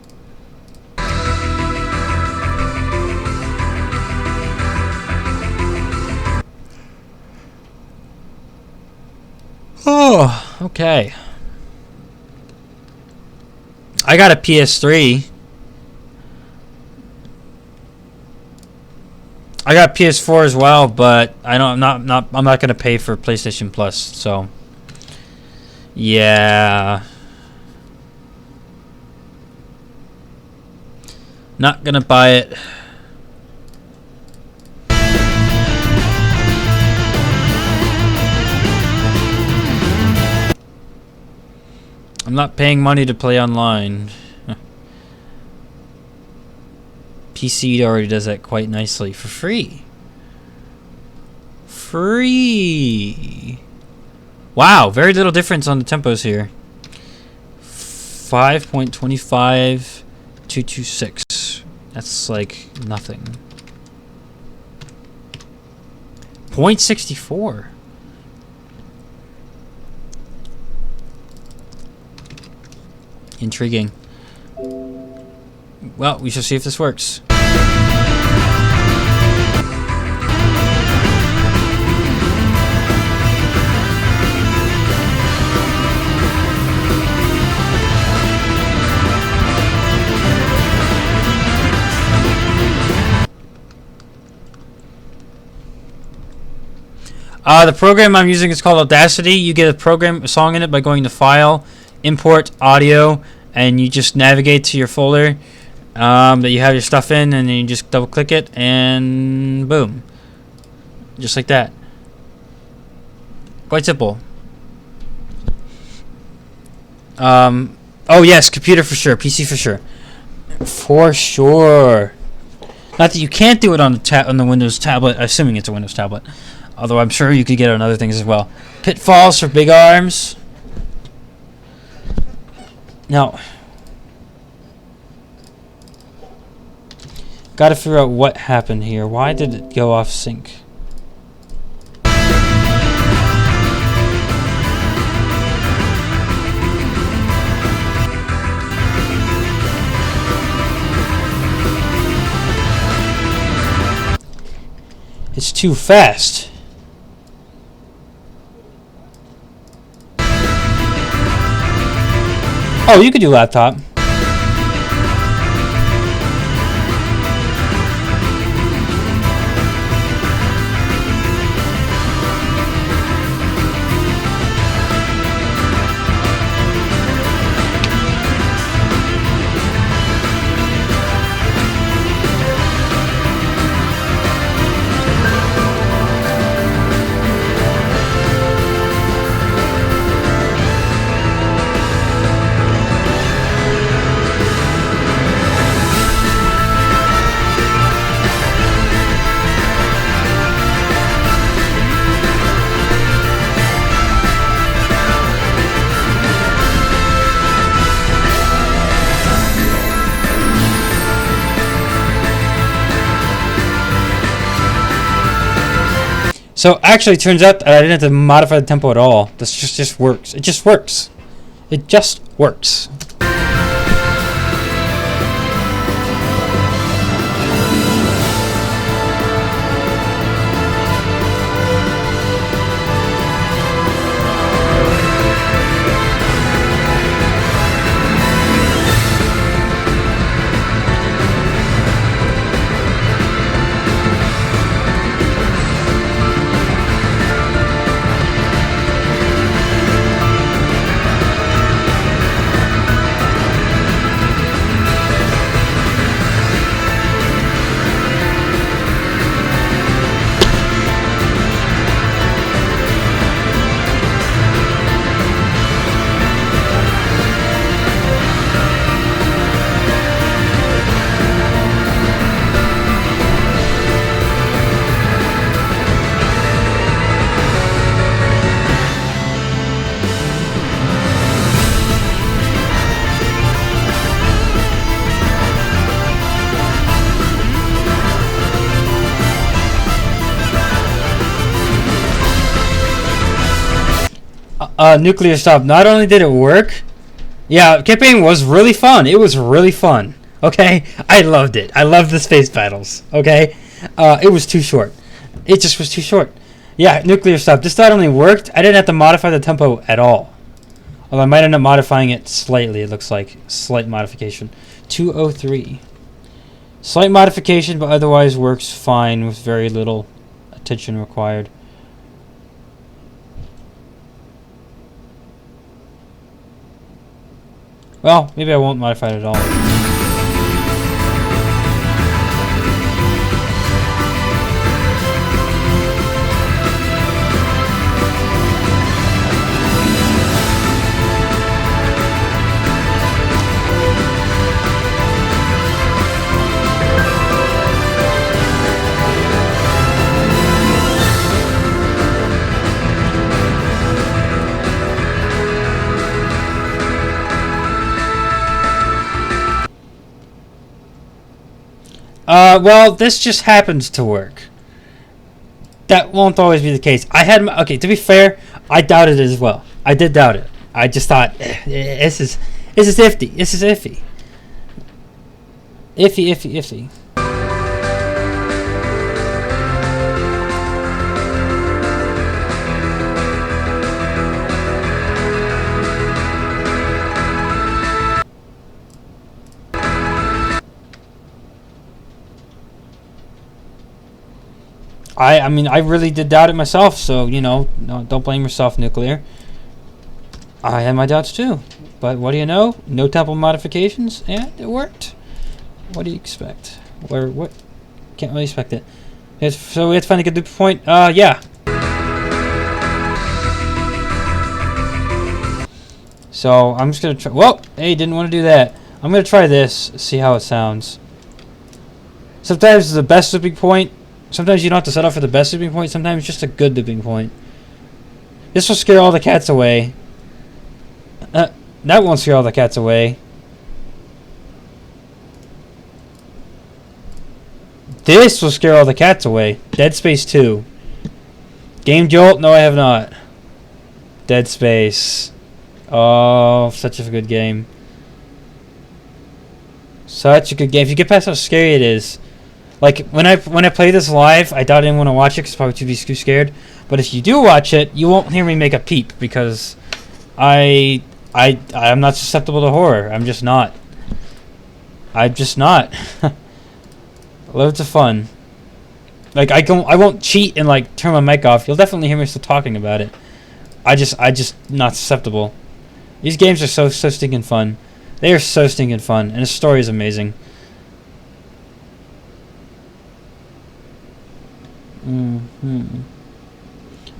Oh, okay. I got a PS3. I got PS4 as well, but I'm not gonna pay for PlayStation Plus, so yeah. Not gonna buy it. I'm not paying money to play online. PC already does that quite nicely for free. Free. Wow, very little difference on the tempos here. 5.25 226. That's like nothing. 0.64. Intriguing. Well, we shall see if this works. The program I'm using is called Audacity. You get a song in it by going to File, Import Audio, and you just navigate to your folder that you have your stuff in, and then you just double click it, and boom. Just like that. Quite simple. Oh yes, computer for sure, PC for sure. For sure. Not that you can't do it on the Windows tablet, assuming it's a Windows tablet. Although I'm sure you could get it on other things as well. Pitfalls for big arms. Now, gotta figure out what happened here. Why did it go off sync? It's too fast. Oh, you could do laptop. So actually, it turns out that I didn't have to modify the tempo at all. This just works. It just works. It just works. Nuclear stop. Not only did it work, yeah, campaign was really fun. It was really fun. Okay, I loved it. I loved the space battles. Okay, it was too short. It just was too short. Yeah, nuclear stop. This not only worked, I didn't have to modify the tempo at all. Although I might end up modifying it slightly. It looks like slight modification. 203. Slight modification, but otherwise works fine with very little attention required. Well, maybe I won't modify it at all. Well, this just happens to work. That won't always be the case. Okay, to be fair, I doubted it as well. I did doubt it. I just thought, this is iffy. This is iffy. Iffy. I mean, I really did doubt it myself, so, you know, no, don't blame yourself, Nuclear. I had my doubts too. But what do you know? No tempo modifications, and it worked. What do you expect? What? Can't really expect it. So we have to find a good loop point? Yeah. So I'm just gonna try. Whoa! Hey, didn't want to do that. I'm gonna try this, see how it sounds. Sometimes the best looping point. Sometimes you don't have to set up for the best looping point. Sometimes just a good looping point. This will scare all the cats away. That won't scare all the cats away. This will scare all the cats away. Dead Space 2. Game Jolt? No, I have not. Dead Space. Oh, such a good game. Such a good game. If you get past how scary it is. Like, when I play this live, I doubt anyone will watch it because probably be too scared. But if you do watch it, you won't hear me make a peep because I'm not susceptible to horror. I'm just not. I'm just not. Loads of fun. Like, I won't cheat and like turn my mic off. You'll definitely hear me still talking about it. I just not susceptible. These games are so stinking fun. They are so stinking fun, and the story is amazing.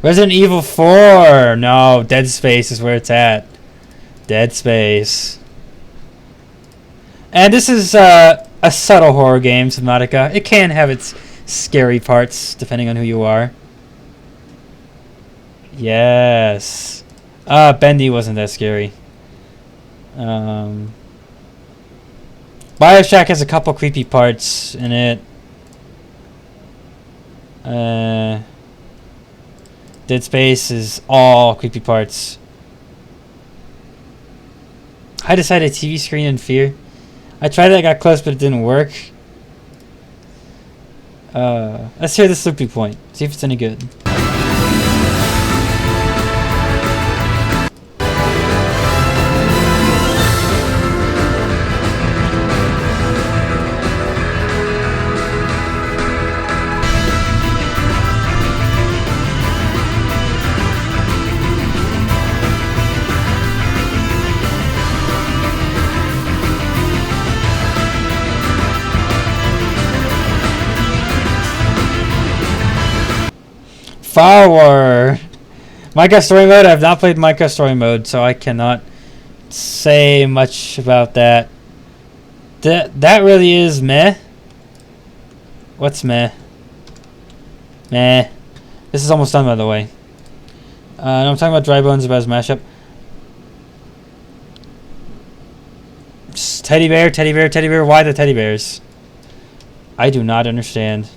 Resident Evil 4. No, Dead Space is where it's at. Dead Space. And this is a subtle horror game, Subnautica. It can have its scary parts, depending on who you are. Yes. Bendy wasn't that scary. Bioshock has a couple creepy parts in it. Dead Space is all creepy parts. Hide inside a TV screen in fear. I tried that, got close, but it didn't work. Let's hear this looping point. See if it's any good. Forward. Minecraft Story Mode. I have not played Minecraft Story Mode, so I cannot say much about that. That really is meh. What's meh? Meh. This is almost done, by the way. And I'm talking about Dry Bones about his mashup. Teddy bear, teddy bear, teddy bear. Why the teddy bears? I do not understand.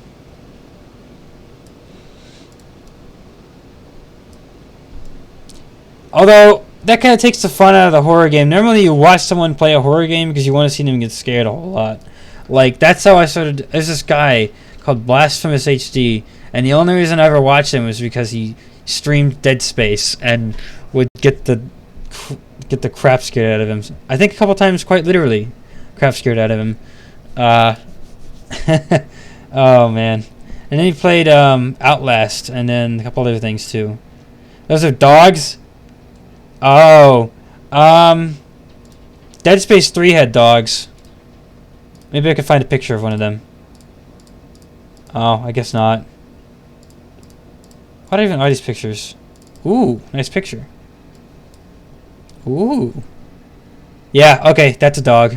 Although, that kind of takes the fun out of the horror game. Normally you watch someone play a horror game because you want to see them get scared a whole lot. Like, that's how I started. There's this guy called Blasphemous HD, and the only reason I ever watched him was because he streamed Dead Space and would get the crap scared out of him. I think a couple times, quite literally, crap scared out of him. Oh, man. And then he played Outlast, and then a couple other things, too. Those are dogs? Oh, Dead Space 3 had dogs. Maybe I could find a picture of one of them. Oh, I guess not. What even are these pictures? Ooh, nice picture. Ooh. Yeah, okay, that's a dog.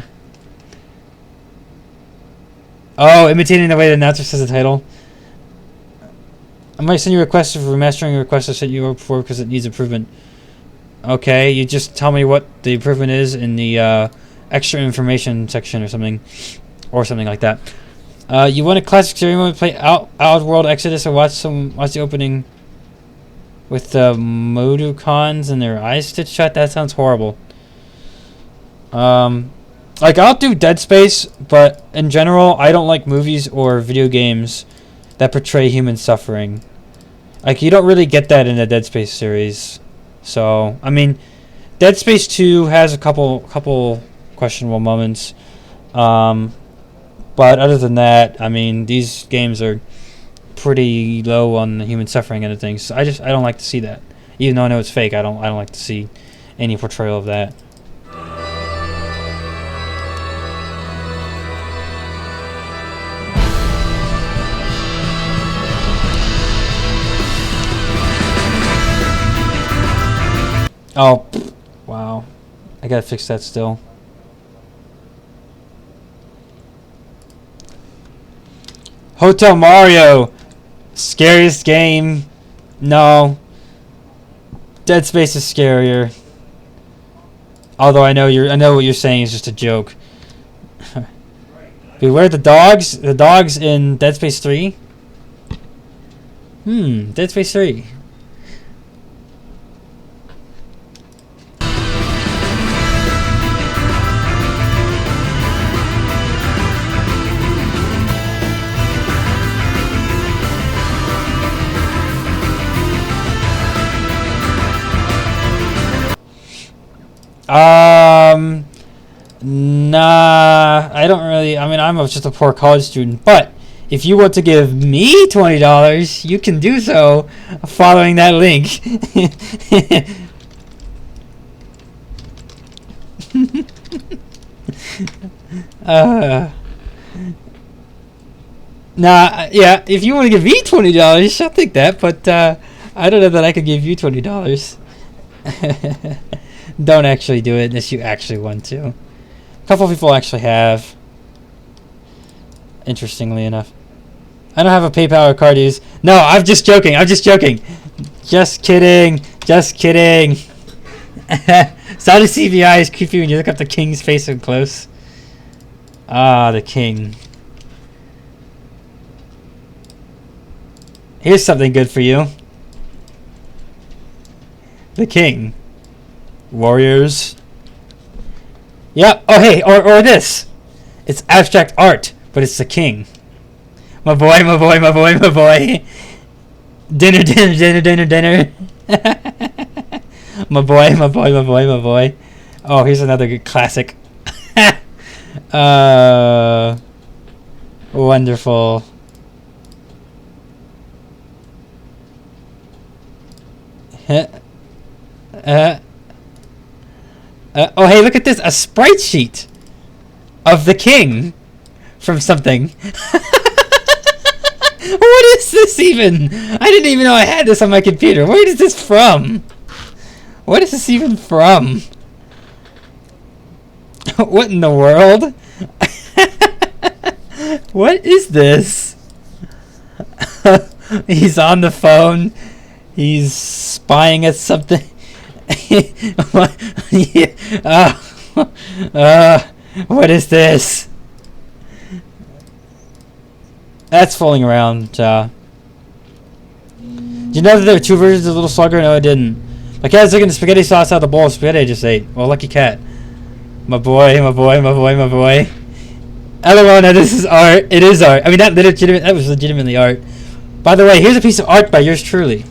Oh, imitating the way the announcer says the title. I might send you a request for remastering a request I sent you before because it needs improvement. Okay, you just tell me what the improvement is in the extra information section or something like that. You want a classic series mode? Play Outworld Exodus or watch the opening with the Modukons and their eyes stitched shut? That sounds horrible. Like, I'll do Dead Space, but in general, I don't like movies or video games that portray human suffering. Like, you don't really get that in the Dead Space series. So, I mean, Dead Space 2 has a couple questionable moments. But other than that, I mean, these games are pretty low on the human suffering end of things. So I don't like to see that. Even though I know it's fake, I don't like to see any portrayal of that. Oh, wow. I gotta fix that still. Hotel Mario! Scariest game. No. Dead Space is scarier. Although I know what you're saying is just a joke. Beware the dogs. The dogs in Dead Space 3? Dead Space 3. Nah, I don't really. I mean, I'm just a poor college student. But if you want to give me $20, you can do so following that link. Nah, yeah. If you want to give me $20, I'll take that. But I don't know that I could give you $20. Don't actually do it unless you actually want to. A couple of people actually have. Interestingly enough. I don't have a PayPal or card use. No, I'm just joking. I'm just joking. Just kidding. Just kidding. Saudi CVI is creepy when you look up the king's face up close. Ah, the king. Here's something good for you. The king. Warriors. Yeah. Oh, hey, or this. It's abstract art, but it's the king. My boy, my boy, my boy, my boy. Dinner, dinner, dinner, dinner, dinner. My boy, my boy, my boy, my boy. Oh, here's another good classic. Wonderful. Oh, hey, look at this. A sprite sheet of the king from something. What is this even? I didn't even know I had this on my computer. Where is this from? What is this even from? What in the world? What is this? He's on the phone. He's spying at something. What is this? That's falling around. Did you know that there were two versions of Little Slugger? No, I didn't. My cat's looking the spaghetti sauce out of the bowl of spaghetti I just ate. Well, lucky cat. My boy, my boy, my boy, my boy. LOL, now this is art. It is art. I mean, that was legitimately art. By the way, here's a piece of art by yours truly.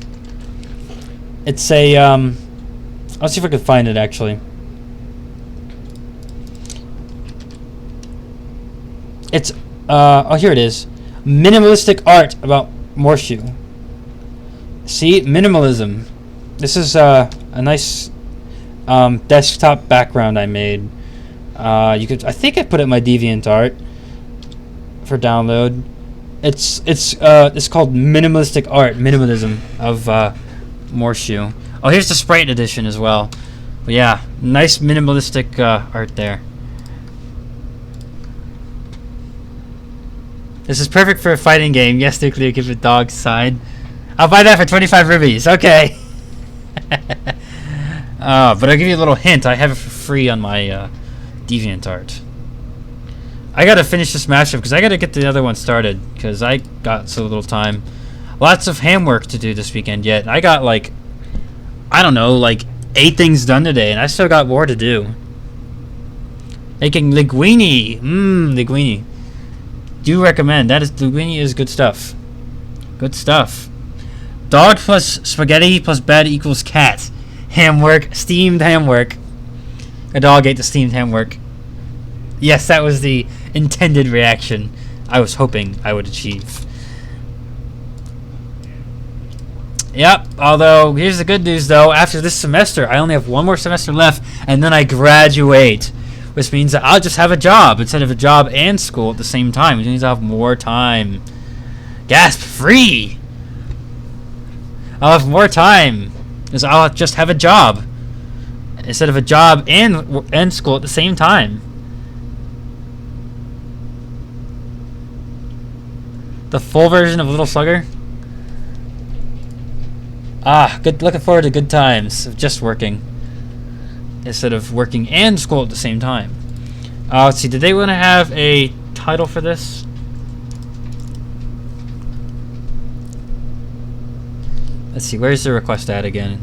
It's a, I'll see if I can find it, actually. It's, oh, here it is. Minimalistic art about Morshu. See? Minimalism. This is, a nice, desktop background I made. You could, I think I put it in my DeviantArt for download. It's called minimalistic art, minimalism of Morshu. Oh, here's the Sprite edition as well. But yeah, nice minimalistic art there. This is perfect for a fighting game. Yes, nuclear, give it dog's side. I'll buy that for 25 rubies. Okay. But I'll give you a little hint. I have it for free on my DeviantArt. I gotta finish this mashup because I gotta get the other one started because I got so little time. Lots of ham work to do this weekend yet. I got like, I don't know, like 8 things done today and I still got more to do. Making linguine. Linguine. Do recommend. Linguine is good stuff. Good stuff. Dog plus spaghetti plus bed equals cat. Ham work. Steamed ham work. A dog ate the steamed ham work. Yes, that was the intended reaction I was hoping I would achieve. Yep, although here's the good news though. After this semester, I only have one more semester left and then I graduate. Which means that I'll just have a job instead of a job and school at the same time. Which means I'll have more time. Gasp, free! I'll have more time. Because I'll just have a job. Instead of a job and school at the same time. The full version of Little Slugger? Ah, good. Looking forward to good times of just working. Instead of working and school at the same time. Let's see, did they want to have a title for this? Let's see, where's the request at again?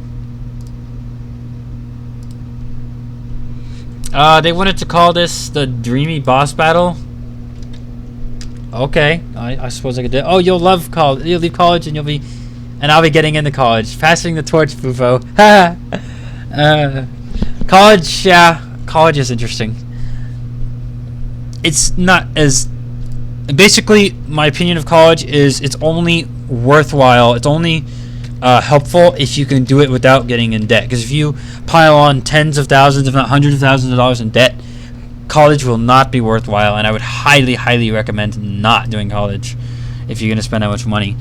They wanted to call this the Dreamy Boss Battle. Okay, I suppose I could do it. Oh, you'll love college. You'll leave college and I'll be getting into college. Passing the torch, Bufo. College, yeah. College is interesting. It's not as... Basically, my opinion of college is it's only worthwhile. It's only helpful if you can do it without getting in debt. Because if you pile on tens of thousands, if not hundreds of thousands of dollars in debt, college will not be worthwhile. And I would highly, highly recommend not doing college if you're going to spend that much money.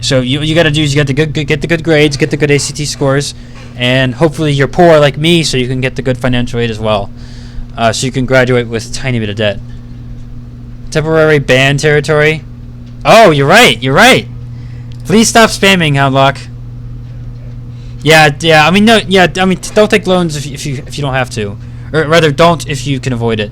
So you got to do is you got to get the good grades, get the good ACT scores, and hopefully you're poor like me, so you can get the good financial aid as well. So you can graduate with a tiny bit of debt. Temporary ban territory. Oh, you're right. You're right. Please stop spamming, Houndlock. Yeah. I mean, no. Yeah. I mean, don't take loans if you don't have to, or rather, don't if you can avoid it.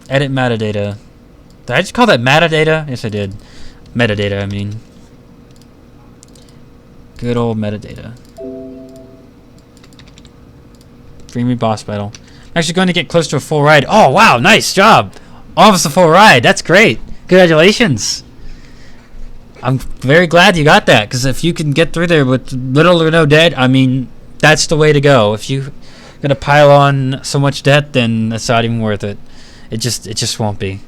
Edit metadata. Did I just call that metadata? Yes, I did. Metadata, I mean. Good old metadata. Dreamy boss battle. I'm actually going to get close to a full ride. Oh, wow, nice job. Almost a full ride. That's great. Congratulations. I'm very glad you got that, because if you can get through there with little or no debt, I mean, that's the way to go. If you're going to pile on so much debt, then that's not even worth it. It just won't be.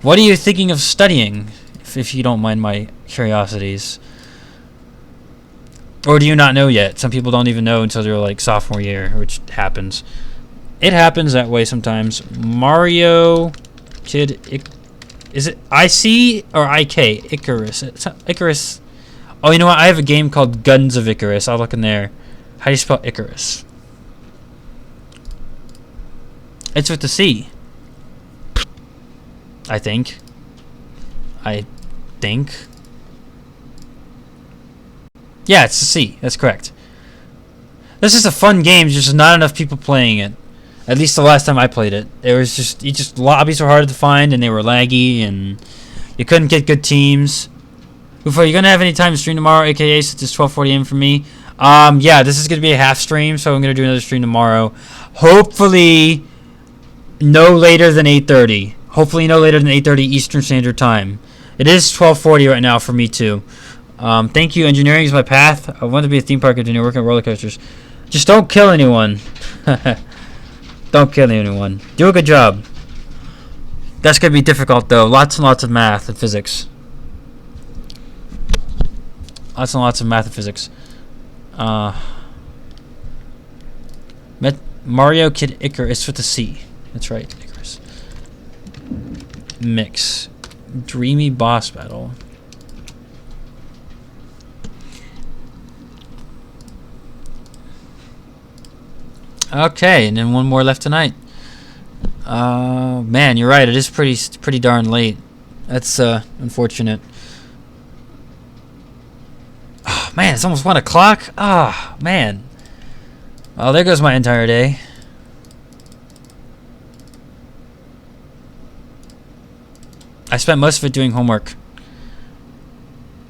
What are you thinking of studying, if you don't mind my curiosities? Or do you not know yet? Some people don't even know until they're like sophomore year, which happens. It happens that way sometimes. Mario Kid, is it IC or IK? Icarus. It's not Icarus. Oh, you know what? I have a game called Guns of Icarus. I'll look in there. How do you spell Icarus? It's with the C. I think. Yeah, it's a C. That's correct. This is a fun game. There's just not enough people playing it. At least the last time I played it. It was just lobbies were hard to find and they were laggy and you couldn't get good teams. Before, you gonna have any time to stream tomorrow, aka since it's 12:40 a.m. for me? Yeah, this is gonna be a half stream, so I'm gonna do another stream tomorrow. Hopefully, no later than 8:30. Hopefully, no later than 8:30 Eastern Standard Time. It is 12:40 right now for me too. Thank you. Engineering is my path. I want to be a theme park engineer working on roller coasters. Just don't kill anyone. Don't kill anyone. Do a good job. That's going to be difficult though. Lots and lots of math and physics. Lots and lots of math and physics. Mario Kid Icarus with a C. That's right, Icarus. Mix. Dreamy boss battle. Okay, and then one more left tonight. Man, you're right. It is pretty darn late. That's unfortunate. Oh, man, it's almost 1 o'clock. Ah, man. Well, there goes my entire day. I spent most of it doing homework.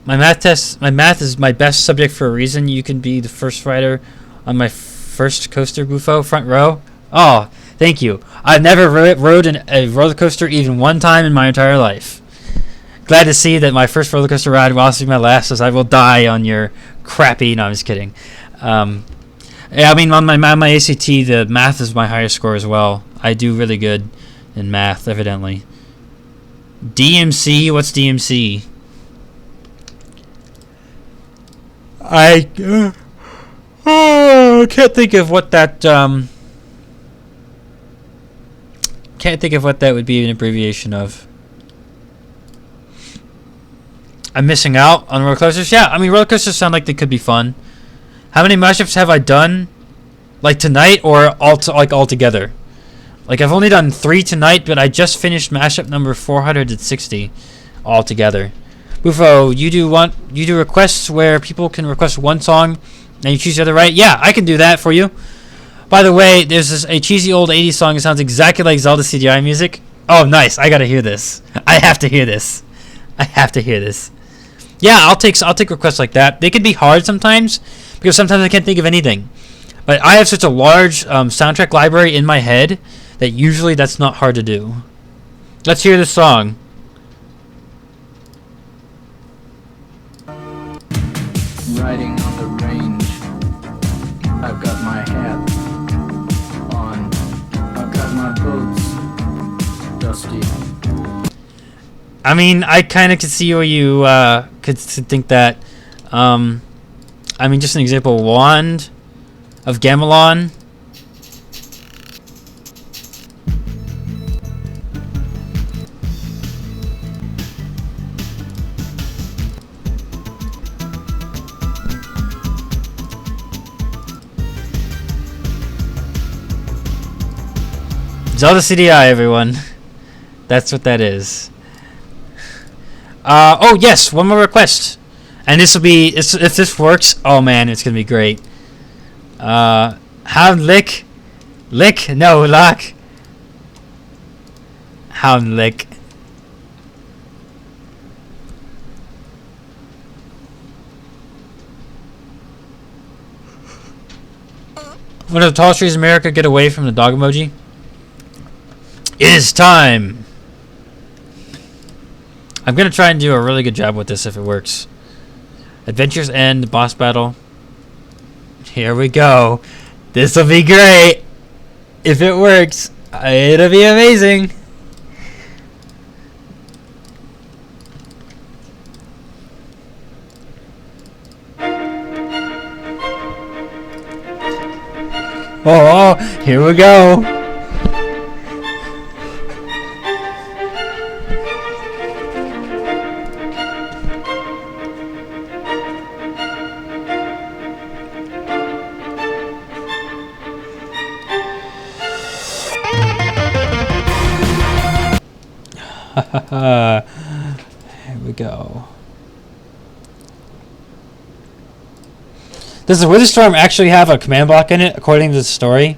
My math is my best subject for a reason. You can be the first writer on my first coaster, Bufo, front row. Oh, thank you. I've never rode a roller coaster even one time in my entire life. Glad to see that my first roller coaster ride will also be my last, as I will die on your crappy. No, I'm just kidding. Yeah, I mean, on my ACT, the math is my highest score as well. I do really good in math, evidently. DMC? What's DMC? I can't think of what that would be an abbreviation of. I'm missing out on roller coasters. Yeah, I mean, roller coasters sound like they could be fun. How many mashups have I done? Like tonight or all together? Like I've only done 3 tonight, but I just finished mashup number 460 all together. Bufo, you do requests where people can request one song and you choose the other, right? Yeah, I can do that for you. By the way, there's a cheesy old 80s song that sounds exactly like Zelda CDI music. Oh, nice. I gotta hear this. I have to hear this. Yeah, I'll take requests like that. They can be hard sometimes because sometimes I can't think of anything. But I have such a large soundtrack library in my head that usually that's not hard to do. Let's hear this song. Riding on the range, I've got my hat on, I've got my boots dusty. I mean, I kind of could see where you could think that. I mean, just an example, Wand of Gamelon. Zelda CDI, everyone. That's what that is. Oh yes, one more request, and this will be if this works. Oh man, it's gonna be great. Hound lick, no lock. Hound lick. One of the tallest trees in America, get away from the dog emoji. It is time! I'm gonna try and do a really good job with this if it works. Adventures End, boss battle. Here we go. This'll be great! If it works, it'll be amazing! Oh, here we go! Here we go. Does the Wither Storm actually have a command block in it, according to the story?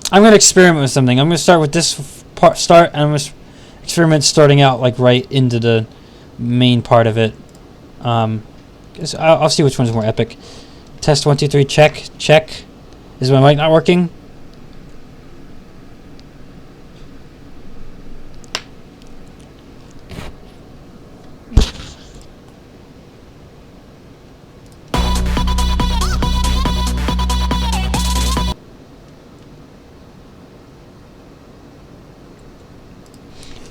I'm going to experiment with something. I'm going to start with this part, and I'm going to experiment starting out like right into the main part of it. I'll see which one's more epic. Test 1, 2, 3. Check. Check. Is my mic not working?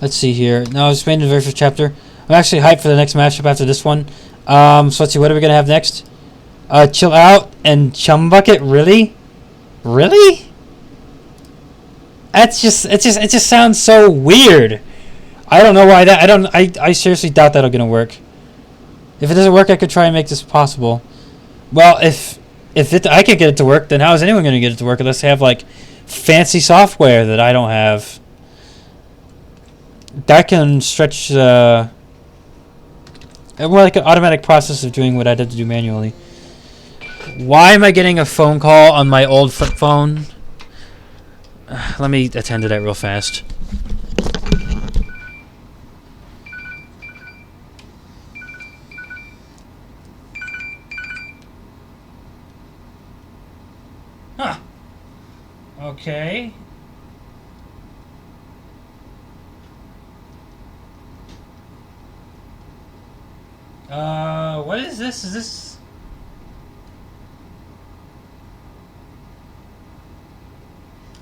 Let's see here. No, it's made in the very first chapter. I'm actually hyped for the next mashup after this one. So let's see. What are we gonna have next? Chill Out and Chum Bucket. Really? Really? It just sounds so weird. I don't know why that. I seriously doubt that'll gonna work. If it doesn't work, I could try and make this possible. Well, if I can get it to work, then how is anyone gonna get it to work unless they have like fancy software that I don't have? That can stretch more like an automatic process of doing what I'd have to do manually. Why am I getting a phone call on my old flip phone? Let me attend to that real fast. Huh. Okay. What is this? Is this...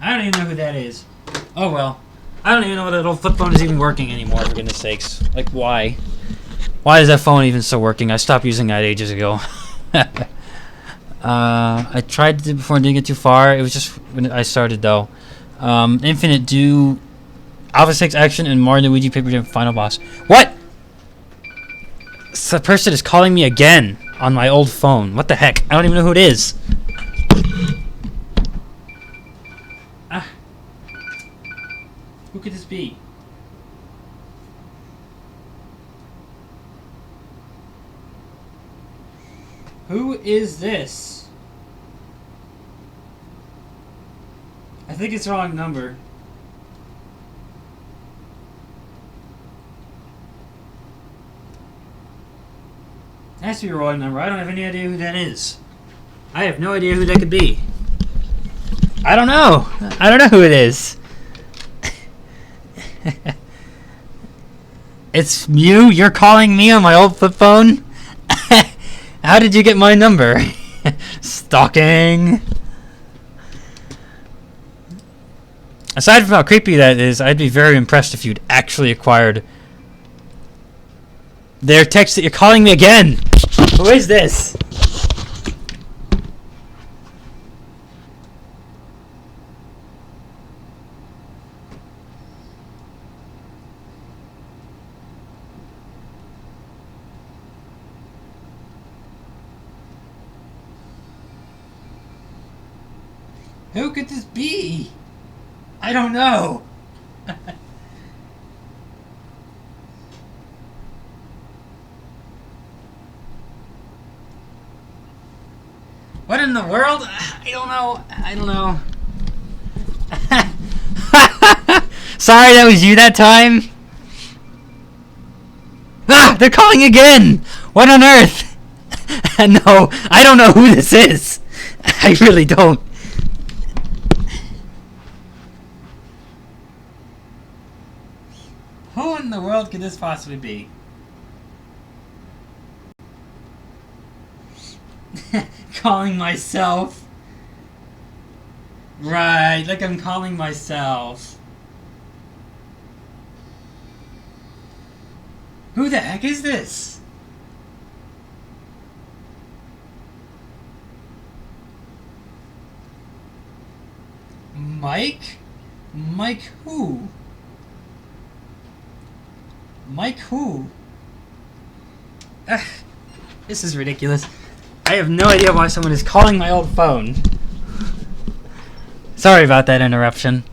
I don't even know who that is. Oh well. I don't even know that old flip phone is even working anymore, for goodness sakes. Like, why? Why is that phone even still working? I stopped using that ages ago. I tried to do it before and didn't get too far. It was just when I started, though. Infinite Do... Alpha 6 Action and Mario Luigi Paper Jam Final Boss. What?! The person is calling me again on my old phone. What the heck? I don't even know who it is. Ah. Who could this be? Who is this? I think it's the wrong number. It has to be a wrong number. I don't have any idea who that is. I have no idea who that could be. I don't know. I don't know who it is. It's you? You're calling me on my old flip phone? How did you get my number? Stalking. Aside from how creepy that is, I'd be very impressed if you'd actually acquired their text that you're calling me again. Who is this? Who could this be? I don't know. What in the world? I don't know. I don't know. Sorry, that was you that time. Ah, they're calling again. What on earth? No, I don't know who this is. I really don't. Who in the world could this possibly be? Calling myself. Right, like I'm calling myself. Who the heck is this? Mike? Mike who? Mike who? Ugh, this is ridiculous. I have no idea why someone is calling my old phone. Sorry about that interruption.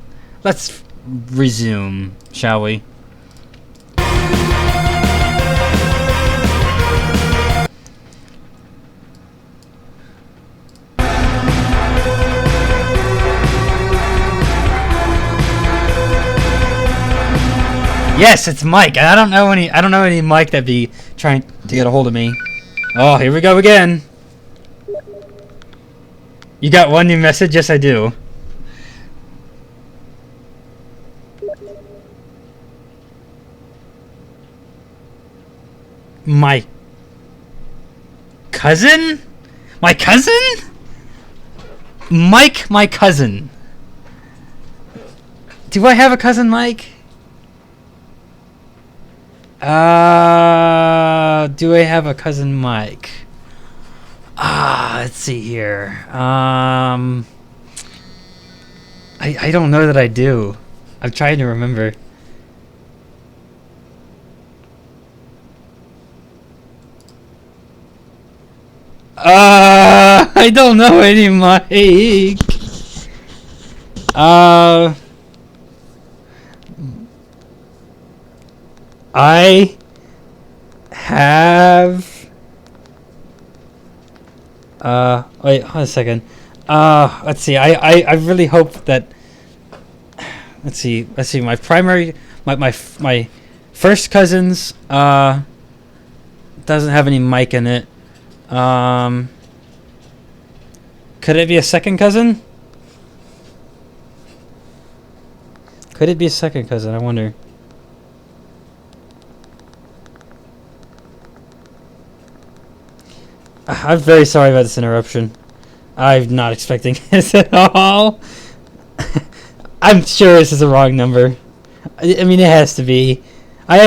Let's resume, shall we? Yes, it's Mike. I don't know any Mike that'd be trying to get a hold of me. Oh, here we go again. You got one new message? Yes, I do. My cousin? My cousin? Mike, my cousin. Do I have a cousin, Mike? Do I have a cousin Mike? Let's see here. I don't know that I do. I'm trying to remember. I don't know any Mike. I have wait, hold on a second. Let's see. I really hope that let's see my primary my first cousins doesn't have any Mike in it. Could it be a second cousin? Could it be a second cousin? I wonder. I'm very sorry about this interruption. I'm not expecting this at all. I'm sure this is the wrong number. I mean, it has to be. I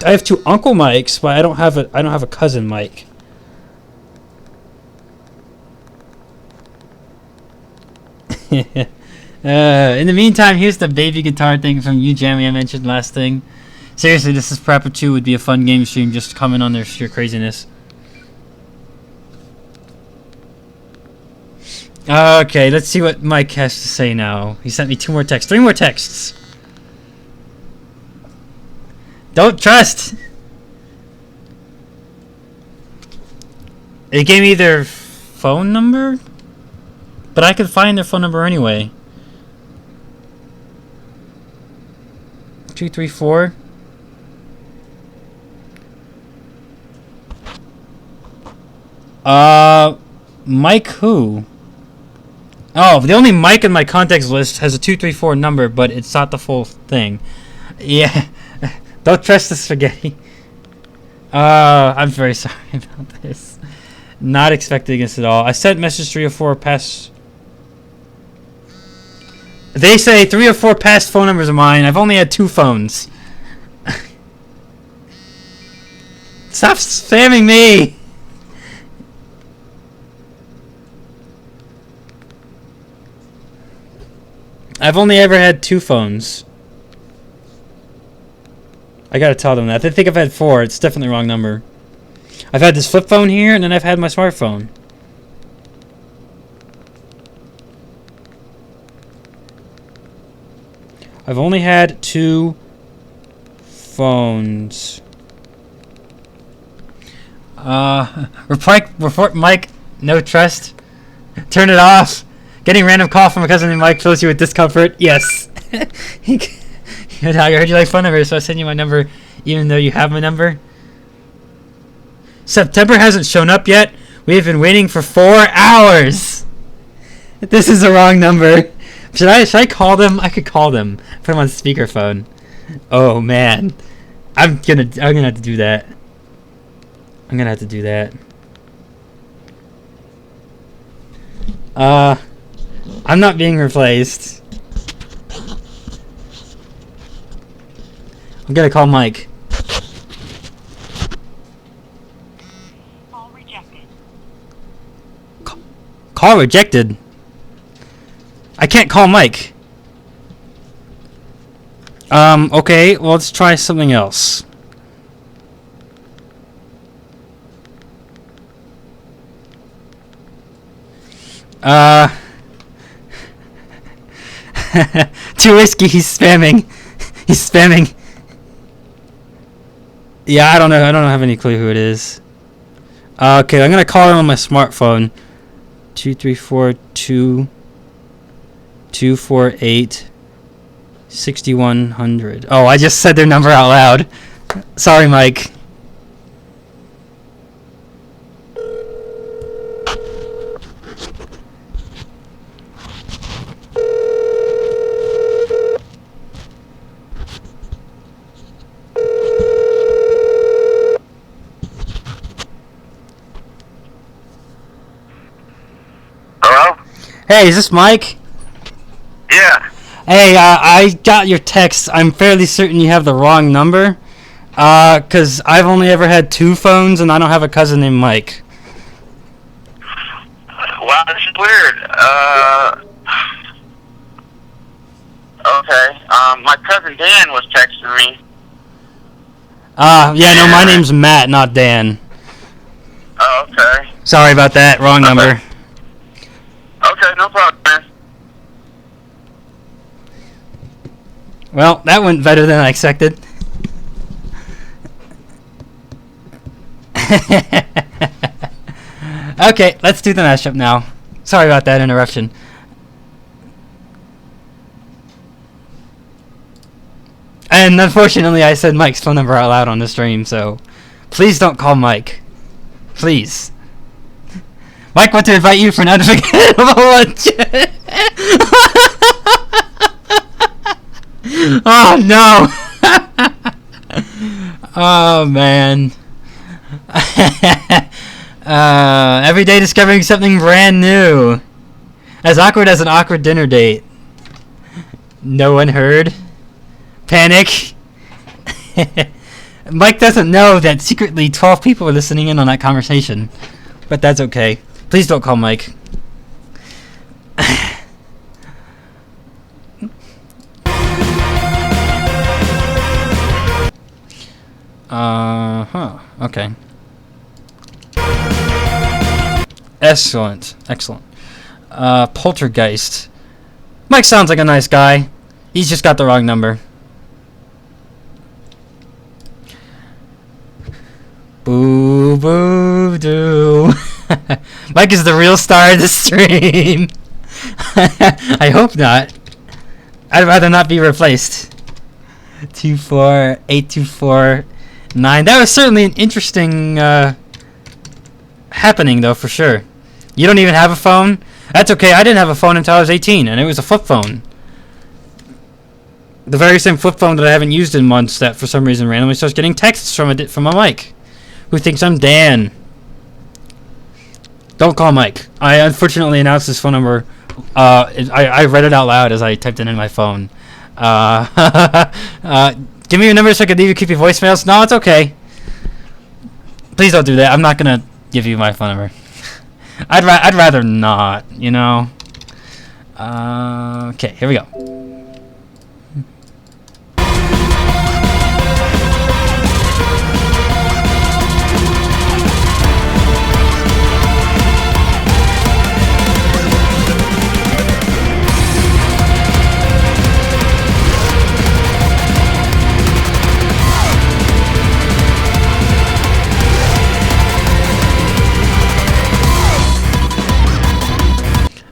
have two Uncle Mikes, but I don't have a cousin Mike. In the meantime, here's the baby guitar thing from you, Jamie. I mentioned last thing. Seriously, this is Prepper 2 would be a fun game stream just to comment on their sheer craziness. Okay, let's see what Mike has to say now. He sent me 2 more texts. 3 more texts. Don't trust. It gave me their phone number, but I could find their phone number anyway. 234. Mike who? Oh, the only Mike in my contacts list has a 234 number, but it's not the full thing. Yeah, don't trust the spaghetti. I'm very sorry about this. Not expecting this at all. I sent message 3 or 4 past. They say 3 or 4 past phone numbers of mine. I've only had 2 phones. Stop spamming me. I've only ever had 2 phones. I gotta tell them that. They think I've had 4. It's definitely the wrong number. I've had this flip phone here, and then I've had my smartphone. I've only had 2 phones. Report Mike, no trust. Turn it off. Getting random call from a cousin named Mike fills you with discomfort. Yes. I heard you like phone numbers, so I sent you my number even though you have my number. September hasn't shown up yet. We have been waiting for 4 hours. This is the wrong number. Should I call them? I could call them. Put them on speakerphone. Oh man. I'm gonna have to do that. I'm gonna have to do that. I'm not being replaced. I'm gonna call Mike. Call rejected. Call rejected? I can't call Mike. Okay, well, let's try something else. Too risky, he's spamming. He's spamming. Yeah, I don't know. I don't have any clue who it is. Okay, I'm gonna call him on my smartphone. 234-248-6100. Oh, I just said their number out loud. Sorry, Mike. Hello? Hey, is this Mike? Yeah. Hey, I got your text. I'm fairly certain you have the wrong number. 'Cause I've only ever had 2 phones and I don't have a cousin named Mike. Wow, this is weird. Okay. My cousin Dan was texting me. Yeah, no, my name's Matt, not Dan. Oh, okay. Sorry about that. Wrong number. Okay, no problem, man. Well, that went better than I expected. Okay, let's do the mashup now. Sorry about that interruption. And unfortunately, I said Mike's phone number out loud on the stream, so please don't call Mike. Please. Mike wants to invite you for an unforgettable lunch. Oh no! Oh man. Every day discovering something brand new. As awkward as an awkward dinner date. No one heard. Panic. Mike doesn't know that secretly 12 people are listening in on that conversation. But that's okay. Please don't call Mike. Okay. Excellent. Excellent. Poltergeist. Mike sounds like a nice guy. He's just got the wrong number. Boo boo doo. Mike is the real star of the stream. I hope not. I'd rather not be replaced. 24824-9. That was certainly an interesting happening, though, for sure. You don't even have a phone? That's okay. I didn't have a phone until I was 18, and it was a flip phone. The very same flip phone that I haven't used in months that, for some reason, randomly starts getting texts from a Mike who thinks I'm Dan. Don't call Mike. I unfortunately announced his phone number. I read it out loud as I typed it in my phone. Give me your number so I can leave you creepy voicemails. No, it's okay. Please don't do that. I'm not gonna give you my phone number. I'd rather not, you know. Okay, here we go.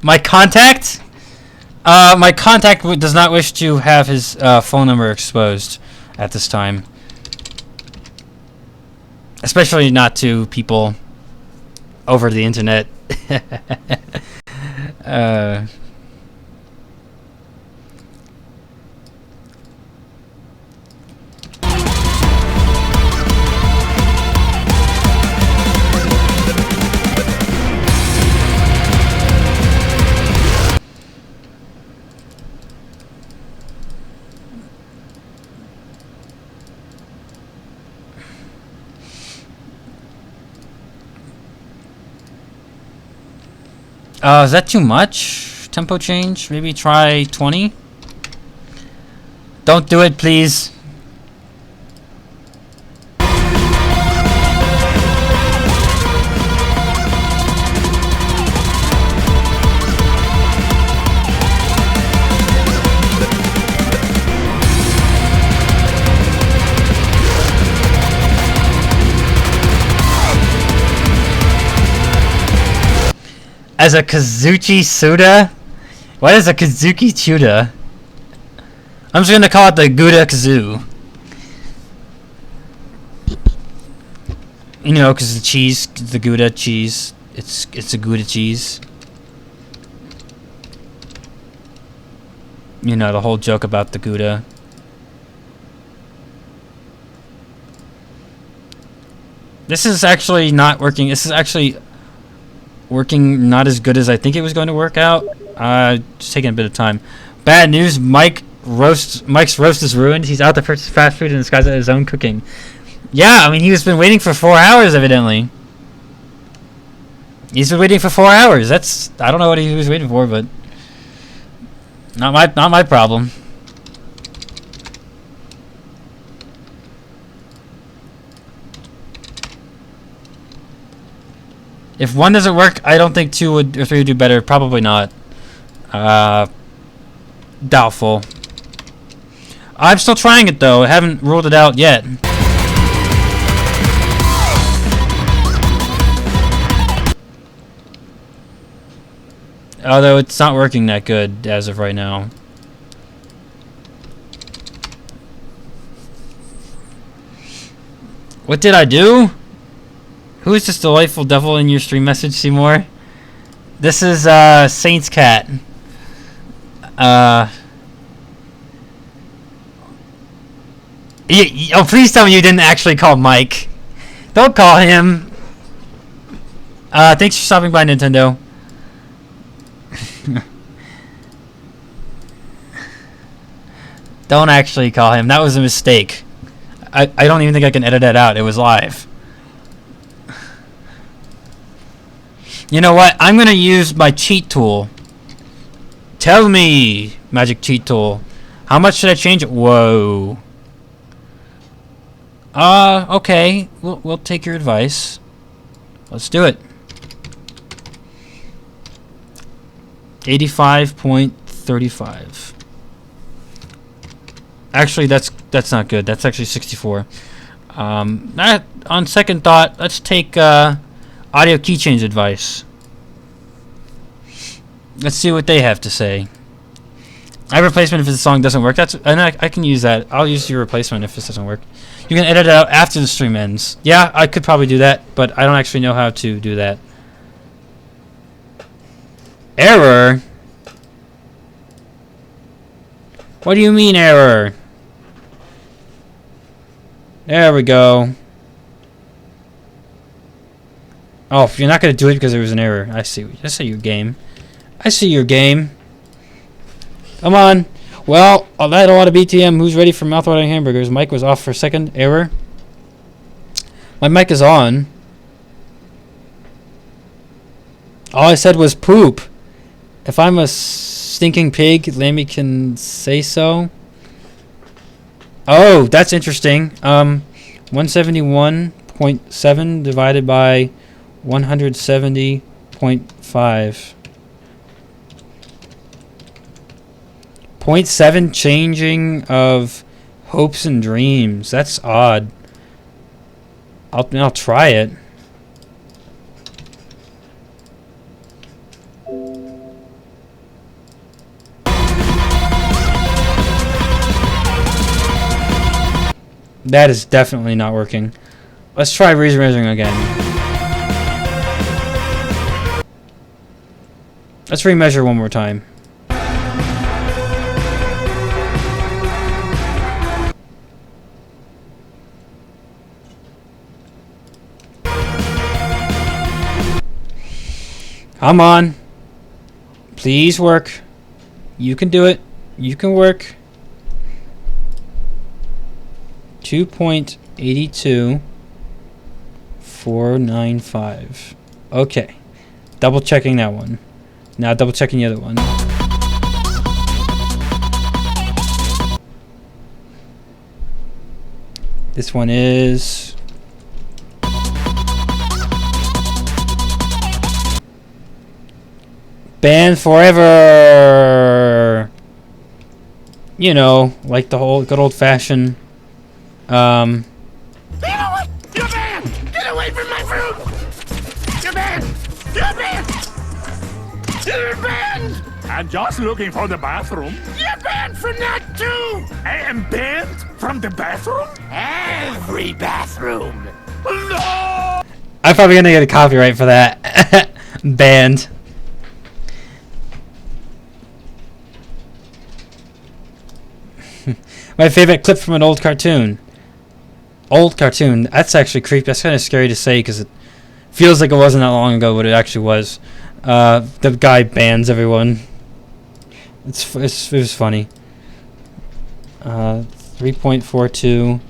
My contact? My contact does not wish to have his phone number exposed at this time. Especially not to people over the internet. Is that too much? Tempo change? Maybe try 20? Don't do it, please. As a Kazuchi Suda? What is a Kazuki Chuda? I'm just gonna call it the Gouda Kazoo. You know, cause the cheese, the Gouda cheese. It's a Gouda cheese. You know, the whole joke about the Gouda. This is actually not working. This is actually working not as good as I think it was going to work out. Just taking a bit of time. Bad news, Mike's roast is ruined. He's out to purchase fast food and disguise it as his own cooking. Yeah, I mean, he's been waiting for 4 hours, evidently. He's been waiting for 4 hours. I don't know what he was waiting for, but not my problem. If 1 doesn't work, I don't think 2 or 3 would do better. Probably not. Doubtful. I'm still trying it though. I haven't ruled it out yet. Although it's not working that good as of right now. What did I do? Who is this delightful devil in your stream message, Seymour? This is Saint's cat. Oh, please tell me you didn't actually call Mike. Don't call him. Thanks for stopping by, Nintendo. Don't actually call him. That was a mistake. I don't even think I can edit that out. It was live. You know what? I'm gonna use my cheat tool. Tell me, magic cheat tool. How much should I change it? Whoa. Okay. We'll take your advice. Let's do it. 85.35. Actually, that's not good. That's actually 64. On second thought, let's take audio keychains advice. Let's see what they have to say. I have a replacement if the song doesn't work. I can use that. I'll use your replacement if this doesn't work. You can edit it out after the stream ends. Yeah, I could probably do that, but I don't actually know how to do that. Error? What do you mean error? There we go. Oh, if you're not going to do it because there was an error. I see your game. I see your game. Come on. Well, I had a lot of BTM. Who's ready for mouthwatering hamburgers? Mic was off for a second. Error. My mic is on. All I said was poop. If I'm a stinking pig, Lammy can say so. Oh, that's interesting. 171.7 divided by 170.5. 0.7 changing of hopes and dreams. That's odd. I'll try it. 0.7 That is definitely not working. Let's try measuring again. Let's remeasure one more time. Come on. Please work. You can do it. You can work. 2.82495. Okay. Double checking that one. Now double checking the other one. This one is banned forever. You know, like the whole good old fashioned You're banned! Get away from my room! You're banned! You're banned! You're banned! I'm just looking for the bathroom. You're banned from that too! I am banned from the bathroom? Every bathroom! No! I'm probably gonna get a copyright for that. Banned. My favorite clip from an old cartoon. Old cartoon. That's actually creepy. That's kind of scary to say because it feels like it wasn't that long ago, but it actually was. The guy bans everyone. It was funny. 3.42.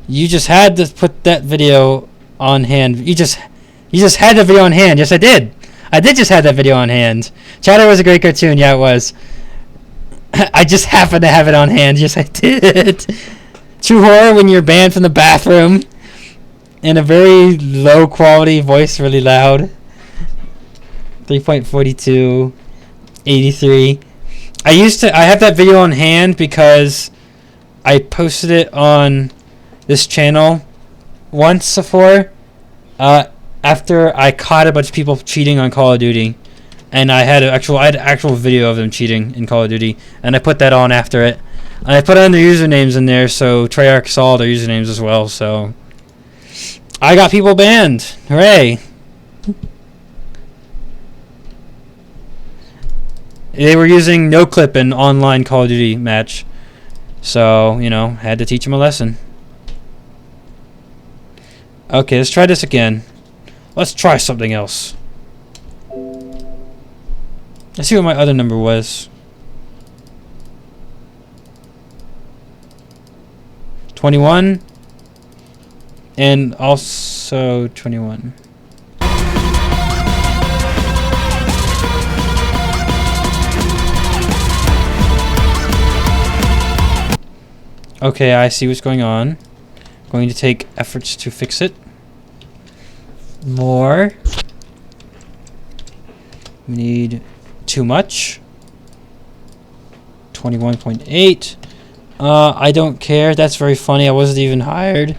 You just had to put that video on hand. You just had that video on hand. Yes, I did. I did just have that video on hand. Chatter was a great cartoon. Yeah, it was. I just happened to have it on hand. Yes, I did. True horror when you're banned from the bathroom in a very low quality voice, really loud. 3.42, 83. I have that video on hand because I posted it on this channel once before after I caught a bunch of people cheating on Call of Duty. And I had actual video of them cheating in Call of Duty, and I put that on after it. And I put on their usernames in there, so Treyarch saw their usernames as well. So I got people banned. Hooray! They were using no clip in online Call of Duty match, so you know, had to teach them a lesson. Okay, let's try this again. Let's try something else. Let's see what my other number was. 21. And also 21. Okay, I see what's going on. Going to take efforts to fix it. More. We need too much. 21.8. I don't care. That's very funny. I wasn't even hired.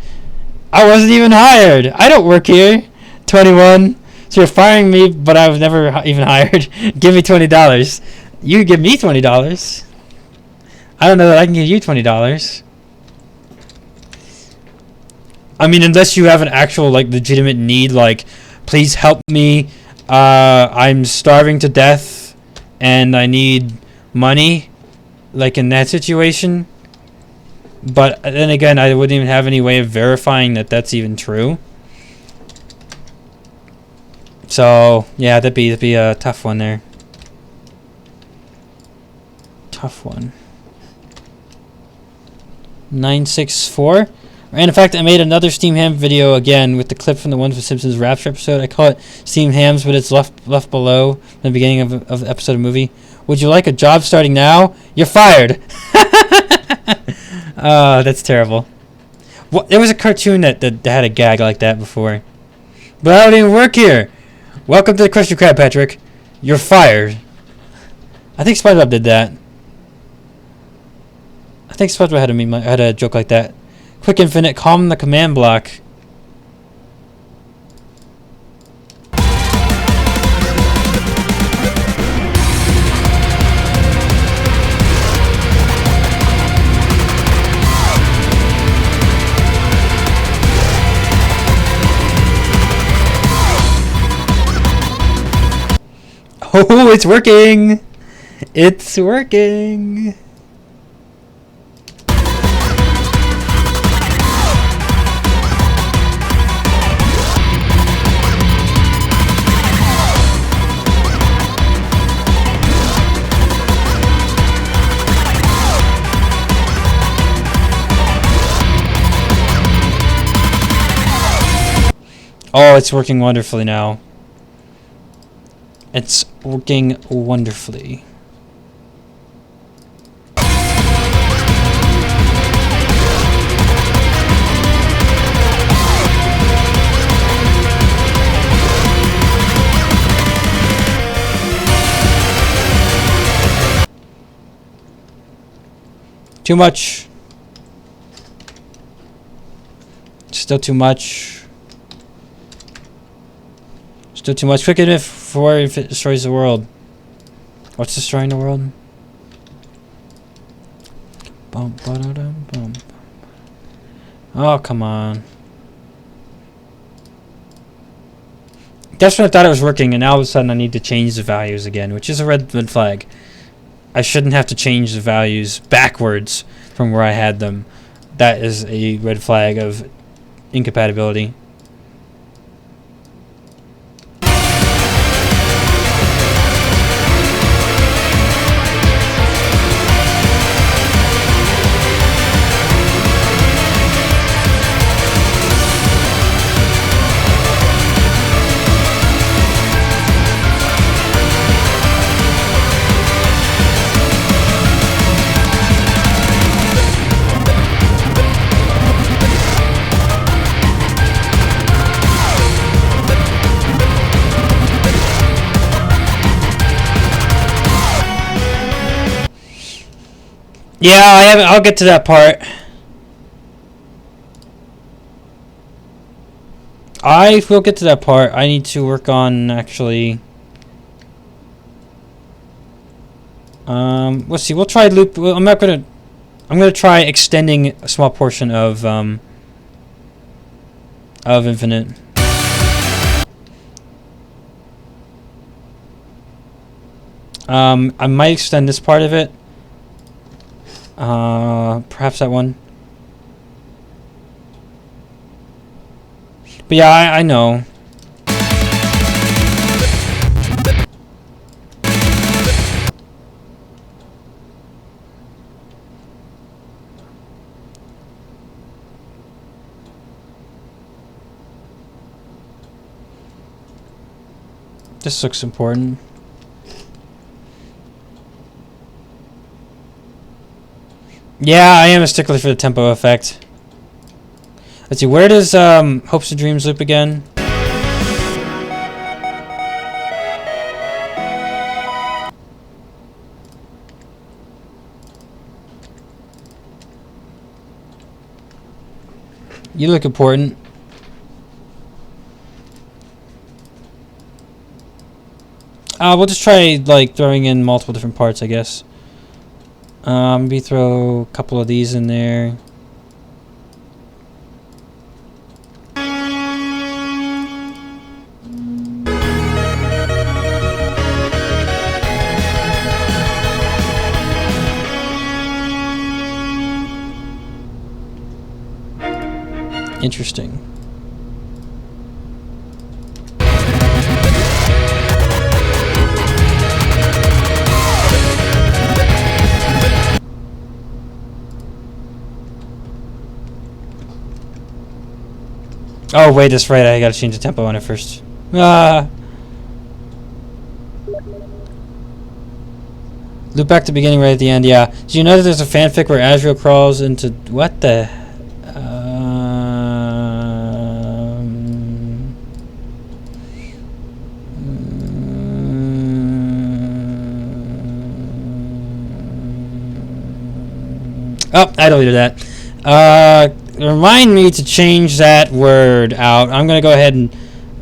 I don't work here. 21. So you're firing me, but I was never even hired. Give me $20. You give me $20. I don't know that I can give you $20. I mean, unless you have an actual, like, legitimate need, like, please help me. I'm starving to death. And I need money, like in that situation. But then again, I wouldn't even have any way of verifying that that's even true. So yeah, that'd be a tough one there. Tough one. 964. And in fact, I made another Steam Ham video again with the clip from the one for Simpsons Rapture episode. I call it Steam Hams, but it's left below in the beginning of the episode of the movie. Would you like a job starting now? You're fired. Oh, that's terrible. There was a cartoon that had a gag like that before. But I don't even work here. Welcome to the Krusty Krab, Patrick. You're fired. I think SpongeBob did that. I think SpongeBob had a joke like that. Quick Infinite, calm the command block. Oh, it's working! It's working! Oh, it's working wonderfully now. It's working wonderfully. Too much. Still too much. Still too much. Quick enough before it destroys the world. What's destroying the world? Bum, ba-da-dum, bum. Oh, come on. That's when I thought it was working, and now all of a sudden I need to change the values again, which is a red flag. I shouldn't have to change the values backwards from where I had them. That is a red flag of incompatibility. Yeah, I'll get to that part. I will get to that part. I need to work on actually. Let's see. We'll try loop. I'm gonna try extending a small portion of infinite. I might extend this part of it. Perhaps that one. But yeah, I know. This looks important. Yeah, I am a stickler for the tempo effect. Let's see, where does Hopes and Dreams loop again? You look important. We'll just try like throwing in multiple different parts, I guess. Maybe throw a couple of these in there. Interesting. Oh wait, that's right. I gotta change the tempo on it first. Ah. Loop back to the beginning right at the end. Yeah. Do you know that there's a fanfic where Azrael crawls into what the? Oh, I deleted that. Remind me to change that word out. I'm gonna go ahead and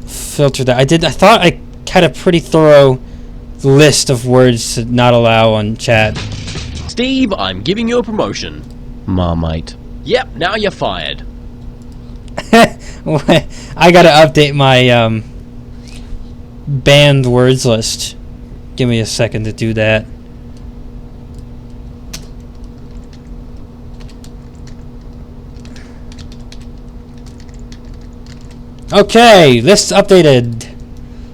filter that. I thought I had a pretty thorough list of words to not allow on chat. Steve, I'm giving you a promotion. Marmite. Yep, now you're fired. I gotta update my banned words list. Give me a second to do that. Okay, list updated.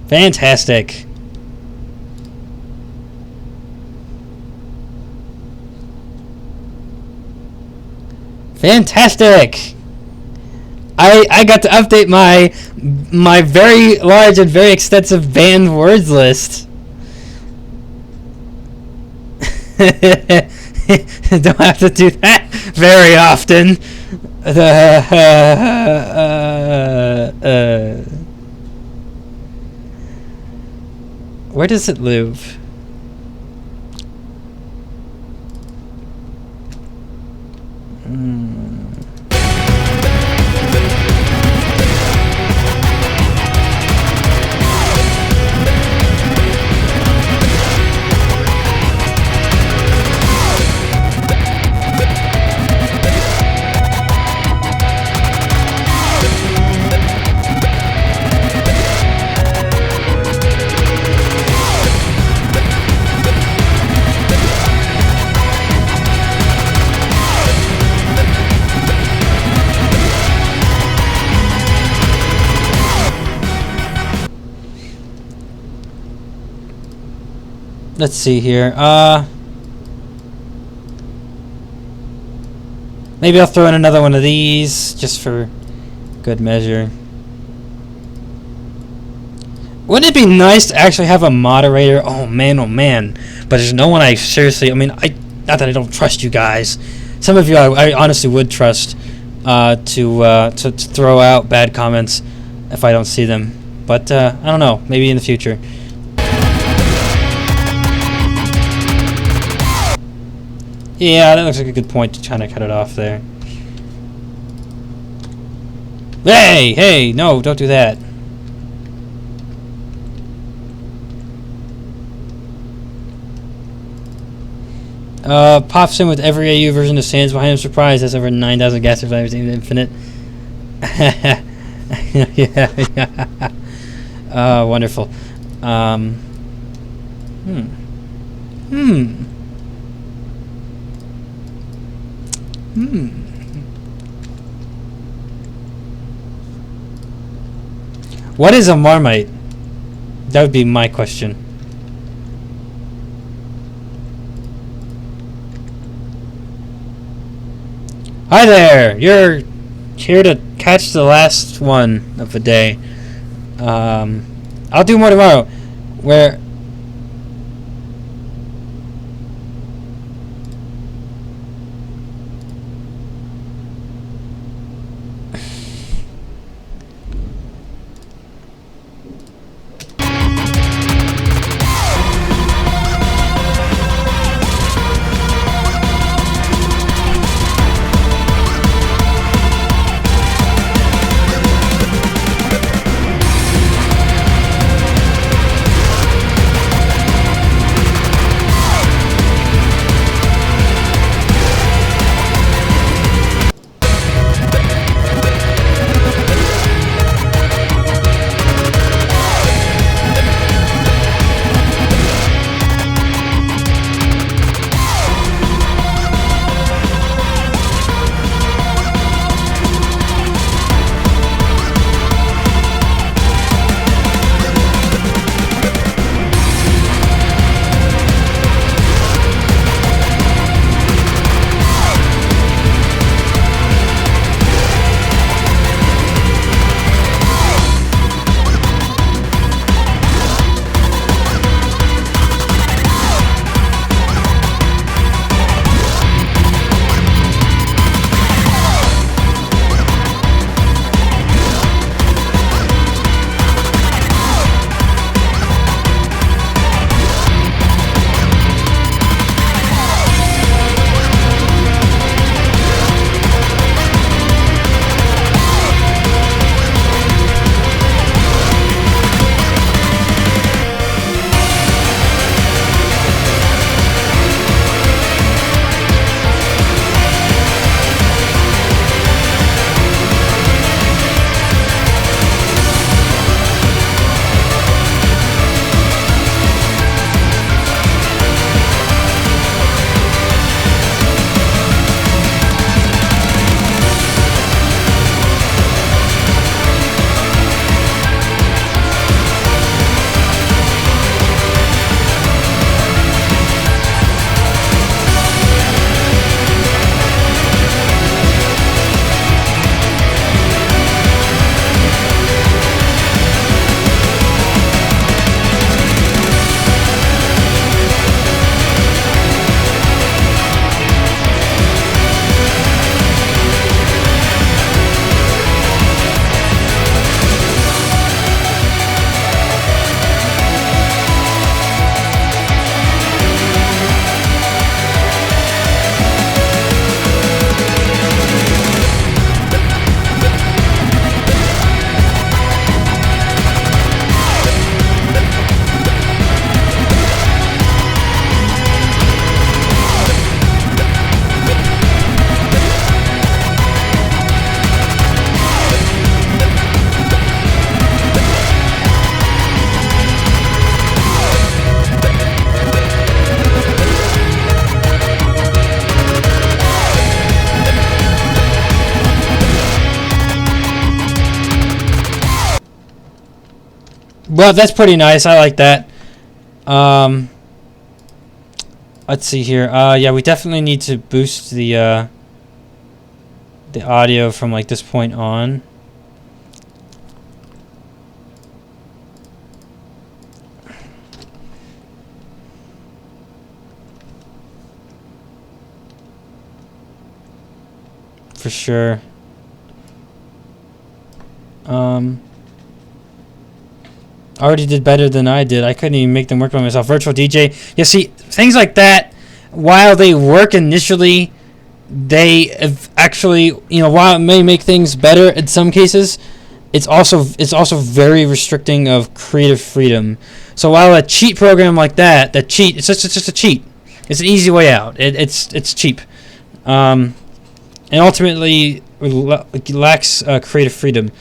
Fantastic. Fantastic. I got to update my very large and very extensive banned words list. Don't have to do that very often. Where does it live? Let's see here. Maybe I'll throw in another one of these just for good measure. Wouldn't it be nice to actually have a moderator? Oh man, but there's no one I seriously, I mean, not that I don't trust you guys. Some of you I honestly would trust to throw out bad comments if I don't see them. But I don't know, maybe in the future. Yeah, that looks like a good point to try to cut it off there. Hey, no, don't do that. Pops in with every AU version of Sans behind him. Surprise, that's over 9,000 gas survivors in Infinite. yeah. Wonderful. What is a Marmite? That would be my question. Hi there! You're here to catch the last one of the day. I'll do more tomorrow. Where... Well, that's pretty nice. I like that. Let's see here. Yeah, we definitely need to boost the audio from like this point on. For sure. Already did better than I did. I couldn't even make them work by myself. Virtual DJ. You see, things like that, while they work initially, they actually, while it may make things better in some cases, it's also very restricting of creative freedom. So while a cheat program like that cheat, it's just a cheat. It's an easy way out. It's cheap, and ultimately lacks creative freedom.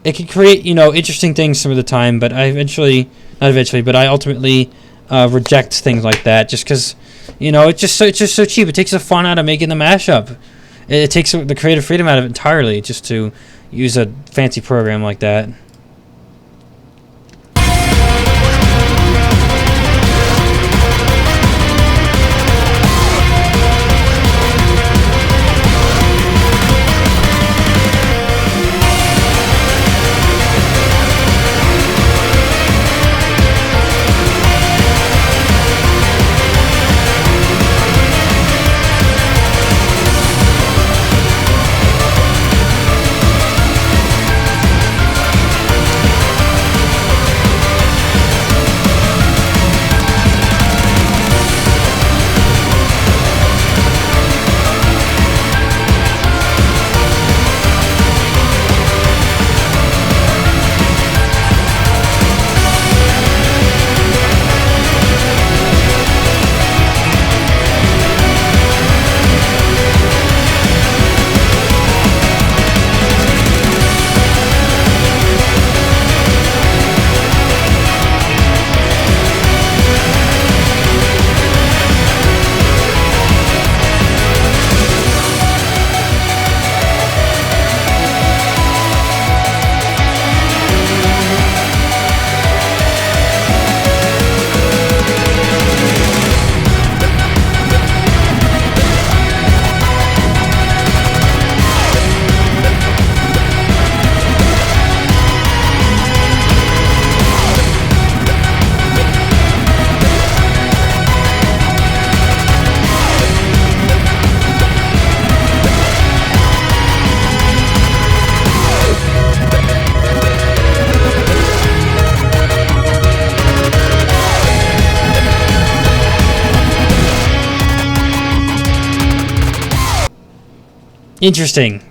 It can create, interesting things some of the time, but I ultimately reject things like that just because, it's just so cheap. It takes the fun out of making the mashup. It takes the creative freedom out of it entirely just to use a fancy program like that.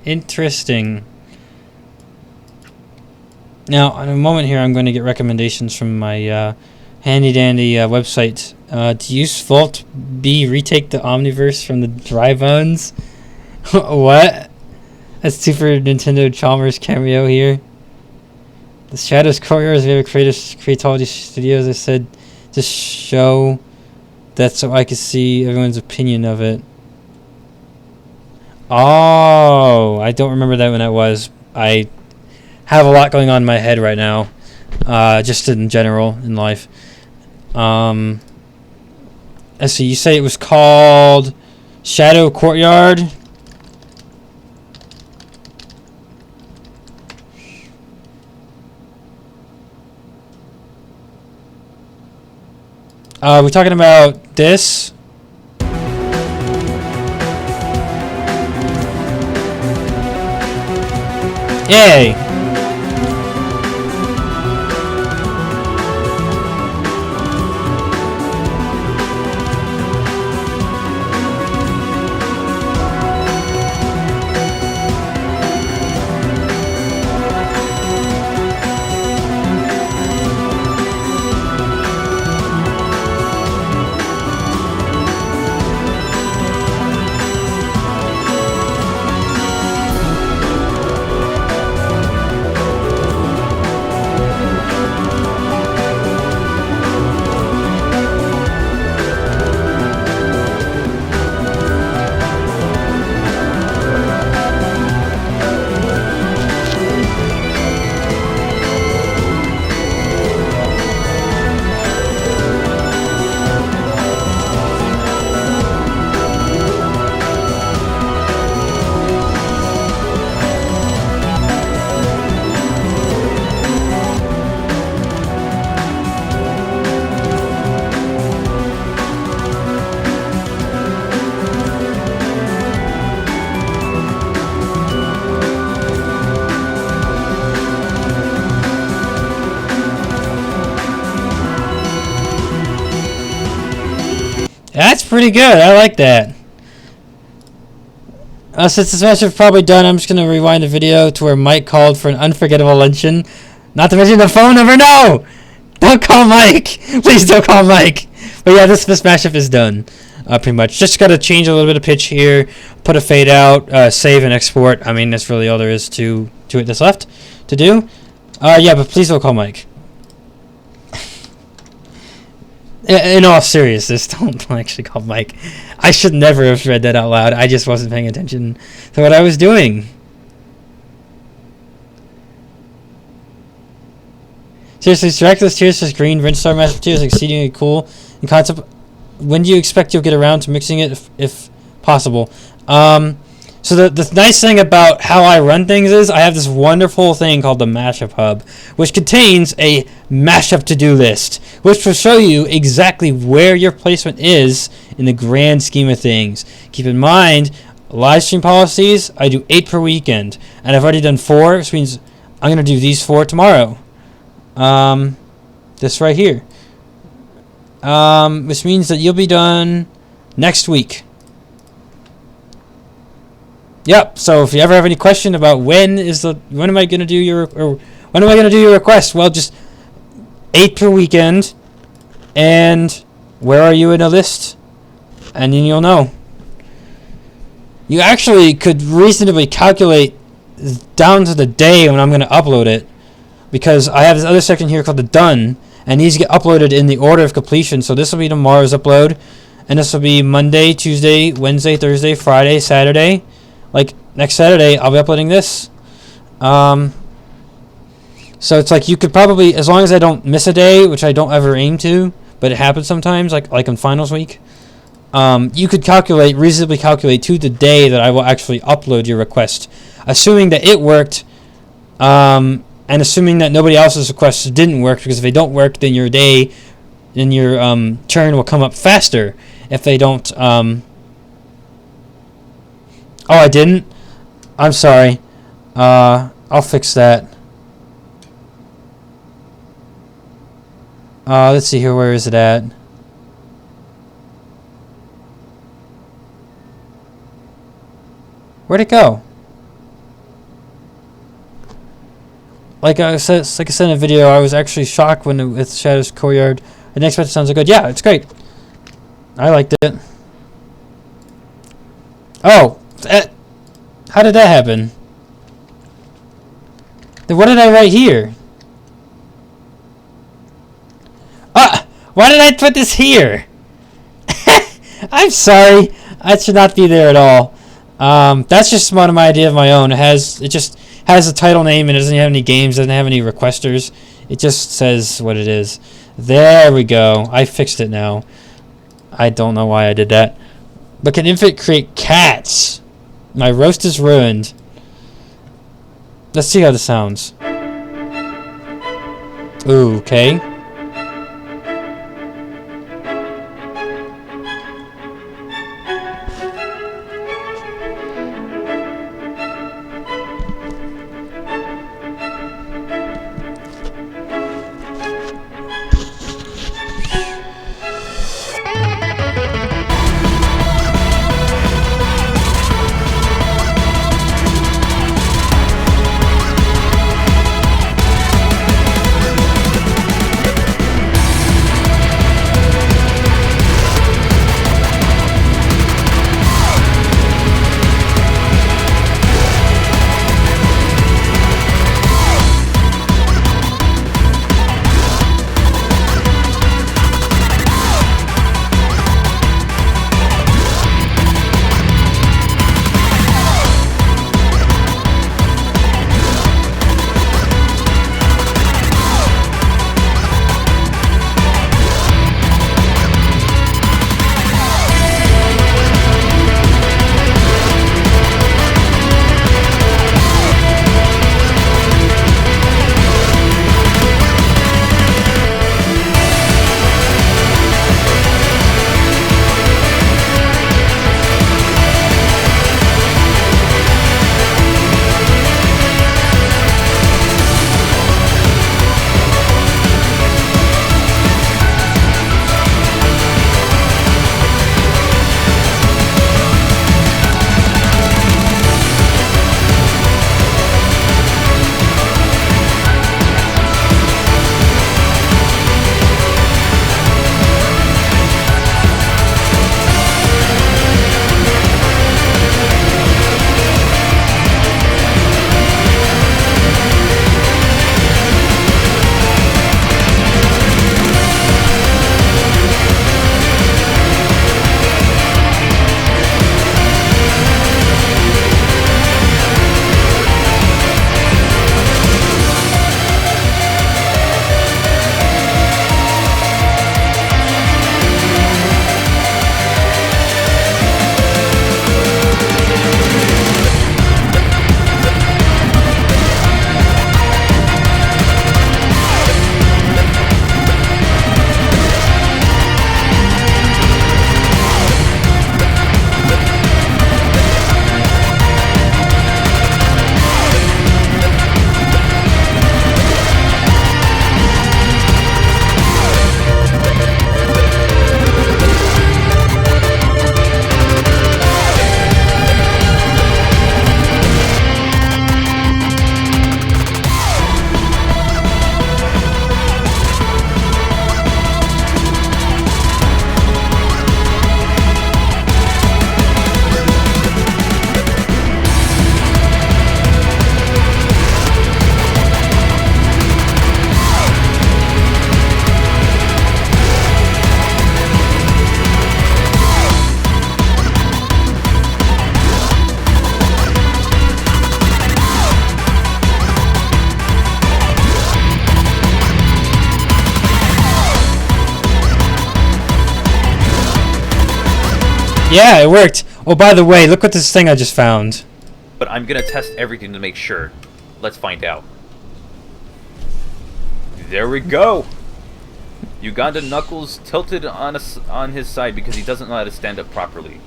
Interesting. Now, in a moment here, I'm going to get recommendations from my handy-dandy website. To use Vault B, retake the Omniverse from the Dry Bones? What? That's Super Nintendo Chalmers cameo here. The Shadows Courtyards, we have Creativity Studios, I said, to show that so I could see everyone's opinion of it. Oh, I don't remember that when that was. I have a lot going on in my head right now, just in general in life. Let's see. You say it was called Shadow Courtyard. We're talking about this. Yay! That's pretty good. I like that. Since this match is probably done, I'm just going to rewind the video to where Mike called for an unforgettable luncheon. Not to mention the phone number. No! Don't call Mike! Please don't call Mike! But yeah, this mashup is done. Pretty much. Just got to change a little bit of pitch here. Put a fade out. Save and export. I mean, that's really all there is to it that's left to do. Yeah, but please don't call Mike. In all seriousness, don't actually call Mike. I should never have read that out loud. I just wasn't paying attention to what I was doing. Seriously, Miraculous Tears says green. Rinstar Master Tears exceedingly cool in concept. When do you expect you'll get around to mixing it, if possible? So the nice thing about how I run things is I have this wonderful thing called the Mashup Hub, which contains a mashup to-do list, which will show you exactly where your placement is in the grand scheme of things. Keep in mind, live stream policies, I do 8 per weekend, and I've already done 4, which means I'm going to do these 4 tomorrow. This right here. Which means that you'll be done next week. Yep. So if you ever have any question about when am I going to do your request? Well, just 8 per weekend, and where are you in a list? And then you'll know. You actually could reasonably calculate down to the day when I'm going to upload it, because I have this other section here called the done, and these get uploaded in the order of completion. So this will be tomorrow's upload, and this will be Monday, Tuesday, Wednesday, Thursday, Friday, Saturday. Like next Saturday, I'll be uploading this. So it's like you could probably, as long as I don't miss a day, which I don't ever aim to, but it happens sometimes, like in finals week, you could reasonably calculate to the day that I will actually upload your request, assuming that it worked, and assuming that nobody else's requests didn't work, because if they don't work, then your turn will come up faster. If they don't, oh, I didn't? I'm sorry. I'll fix that. Let's see here. Where is it at? Where'd it go? Like I said in a video, I was actually shocked when with Shadow's Courtyard. I didn't expect it sounds so good. Yeah, it's great. I liked it. Oh, how did that happen? Then what did I write here? Why did I put this here? I'm sorry. That should not be there at all. That's just one of my idea of my own. It just has a title name and it doesn't have any games, doesn't have any requesters. It just says what it is. There we go. I fixed it now. I don't know why I did that. But can Infant create cats? My roast is ruined. Let's see how this sounds. Ooh, okay. Yeah, it worked. Oh, by the way, look what this thing I just found. But I'm gonna test everything to make sure. Let's find out. There we go! Uganda Knuckles tilted on his side because he doesn't know how to stand up properly.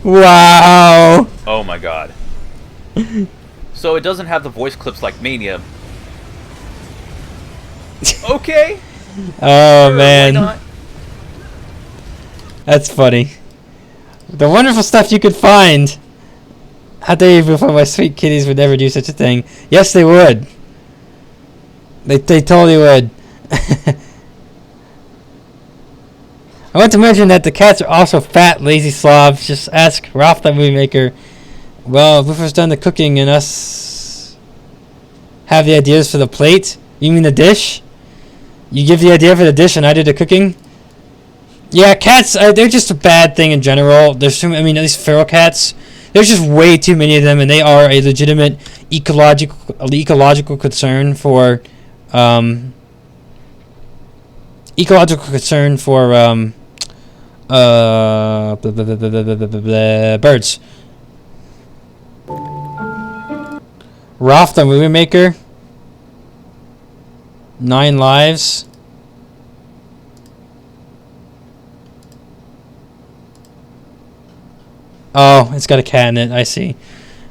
Wow. Oh my god. So it doesn't have the voice clips like Mania. Okay! Oh, sure, man. why not? That's funny. The wonderful stuff you could find. How dare you before my sweet kitties would never do such a thing. Yes, they would. They totally would. I want to mention that the cats are also fat, lazy slobs. Just ask Ralph the movie maker. Well, Buffo's done the cooking and us have the ideas for the plate. You mean the dish? You give the idea for the dish and I do the cooking? Yeah, cats, they're just a bad thing in general. There's too, I mean, at least feral cats. There's just way too many of them, and they are a legitimate ecological concern for birds. Ralph the movie maker. 9 lives. Oh, it's got a cat in it. I see.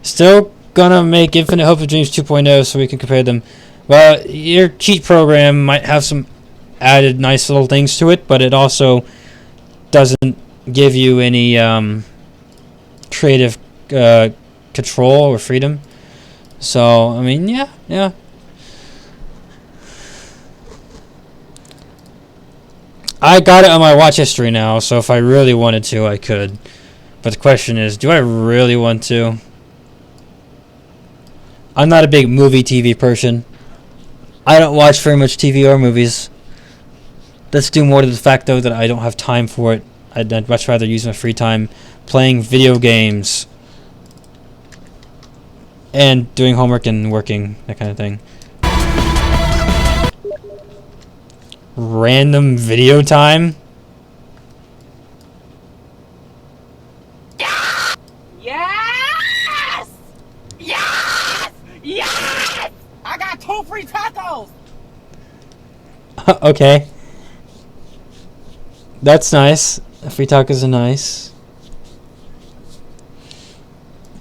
Still gonna make Infinite Hope of Dreams 2.0 so we can compare them. Well, your cheat program might have some added nice little things to it, but it also doesn't give you any creative control or freedom. So, I mean, yeah. I got it on my watch history now, so if I really wanted to, I could. But the question is, do I really want to? I'm not a big TV person. I don't watch very much TV or movies. That's due more to the fact, though, that I don't have time for it. I'd much rather use my free time playing video games. And doing homework and working, that kind of thing. Random video time? Yes! Yes! Yes! I got 2 free tacos! Okay. That's nice. Free tacos are nice.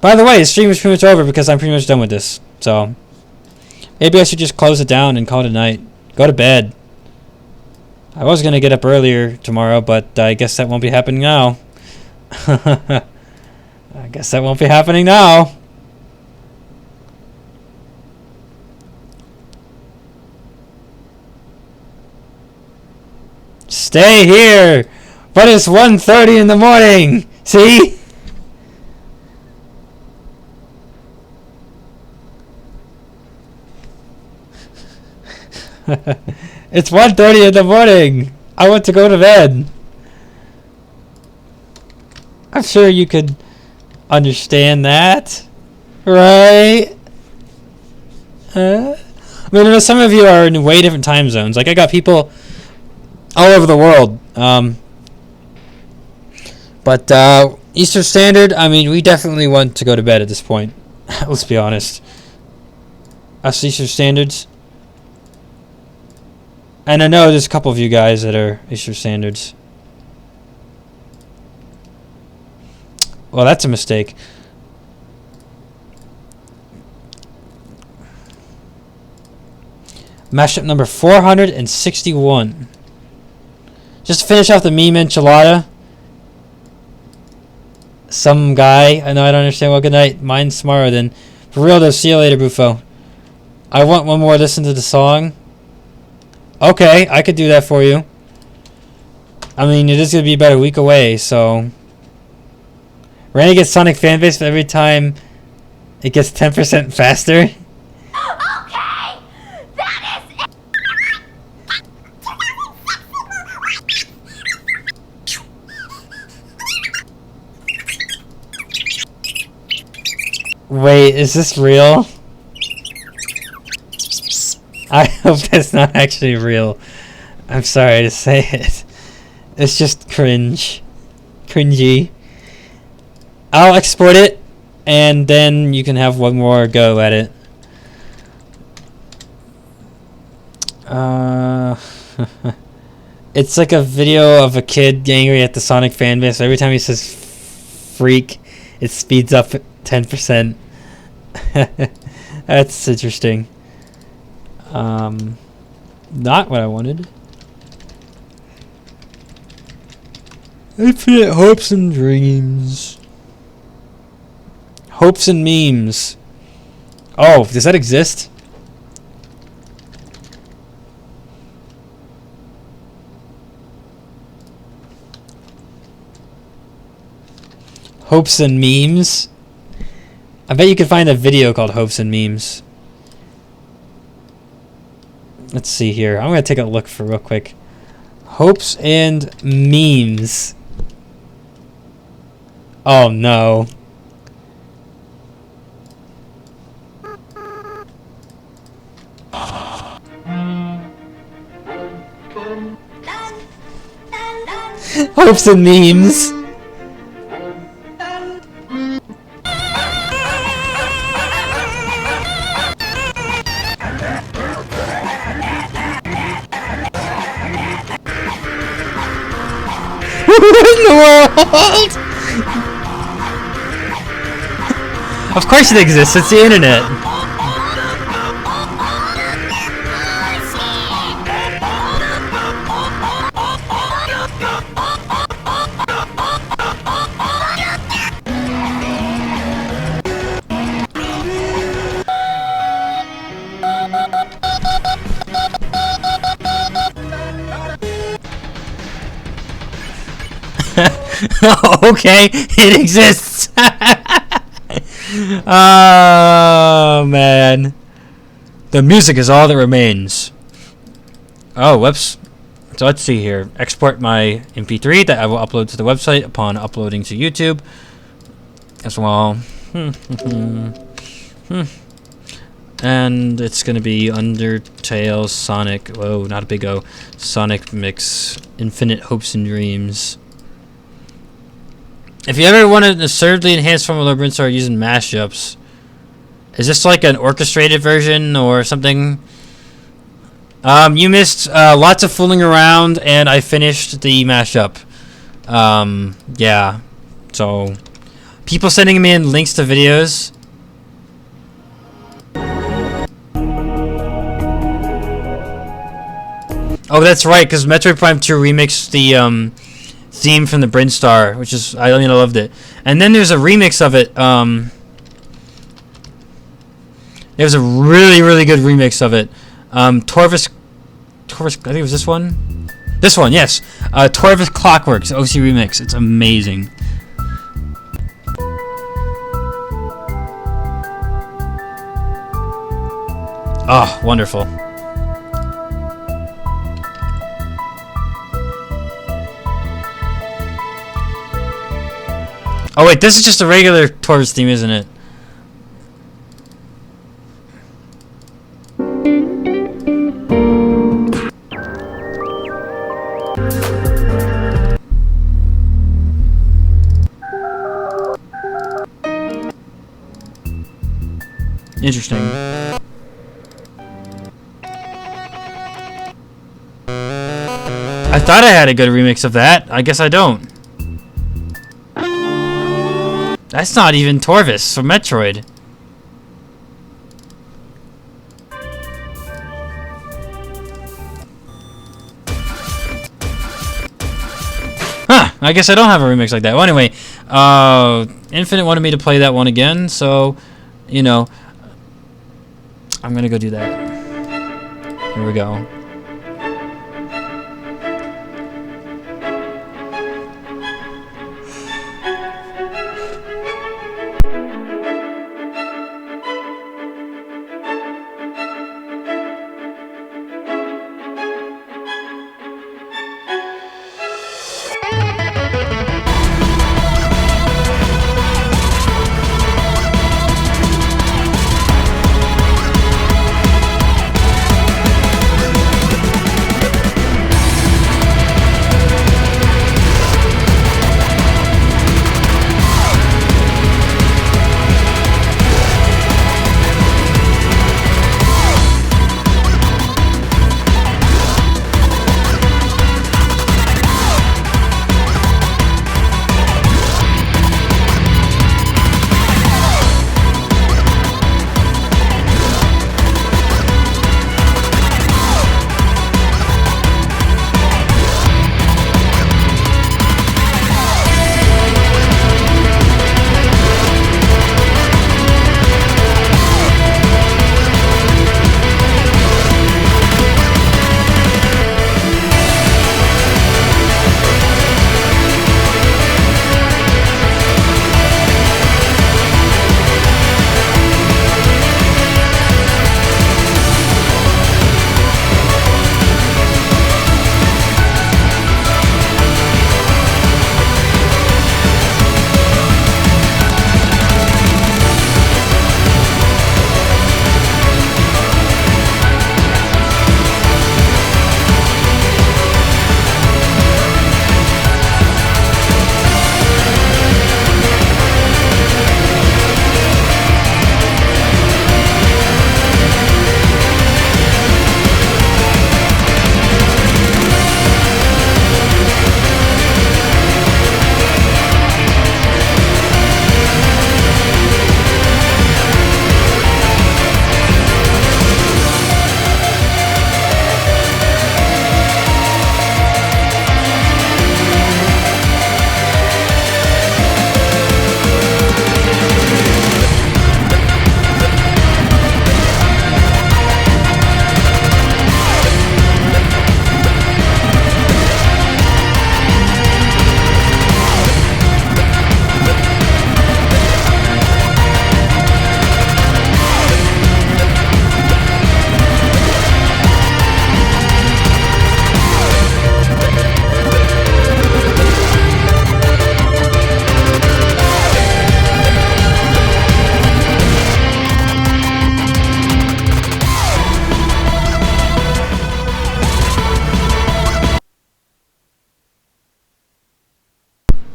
By the way, the stream is pretty much over because I'm pretty much done with this. So, maybe I should just close it down and call it a night. Go to bed. I was going to get up earlier tomorrow, but I guess that won't be happening now. I guess that won't be happening now. Stay here! But it's 1:30 in the morning! See? It's 1:30 in the morning! I want to go to bed! I'm sure you could understand that, right? I mean, I know some of you are in way different time zones. Like, I got people all over the world. But Eastern Standard, I mean, we definitely want to go to bed at this point. Let's be honest. Us Eastern Standards. And I know there's a couple of you guys that are Eastern Standards. Well, that's a mistake. Mashup number 461. Just to finish off the meme enchilada. Some guy. I know I don't understand. Well, good night. Mine's tomorrow then. For real though, see you later, Bufo. I want one more listen to the song. Okay, I could do that for you. I mean, it is going to be about a week away, so... Randy gets Sonic fanbase for every time it gets 10% faster. Okay! That is Wait, is this real? I hope that's not actually real. I'm sorry to say it. It's just cringy. I'll export it, and then you can have one more go at it. It's like a video of a kid getting angry at the Sonic fanbase. Every time he says freak, it speeds up 10%. That's interesting. Not what I wanted. Infinite hopes and dreams. Hopes and memes. Oh, does that exist? Hopes and memes? I bet you could find a video called Hopes and Memes. Let's see here. I'm going to take a look for real quick. Hopes and memes. Oh no. Hopes and memes. What in the world? Of course it exists, it's the internet. Okay, it exists. Oh man, the music is all that remains. Oh, whoops. So let's see here. Export my MP3 that I will upload to the website upon uploading to YouTube as well. And it's gonna be Undertale Sonic. Whoa, not a big O. Sonic Mix Infinite Hopes and Dreams. If you ever want an absurdly enhanced form of Lord Brinstar using mashups, is this like an orchestrated version or something? You missed lots of fooling around, and I finished the mashup. Yeah. So, people sending me in links to videos. Oh, that's right, because Metroid Prime 2 remixed the theme from the Brinstar, which is, I loved it. And then there's a remix of it. There's a really, really good remix of it. Torvis, I think it was this one. This one, yes. Torvis Clockworks OC remix. It's amazing. Oh, wonderful. Oh wait, this is just a regular Torvis theme, isn't it? Interesting. I thought I had a good remix of that. I guess I don't. That's not even Torvis from Metroid. Huh, I guess I don't have a remix like that. Well, anyway, Infinite wanted me to play that one again, so, you know, I'm gonna go do that. Here we go.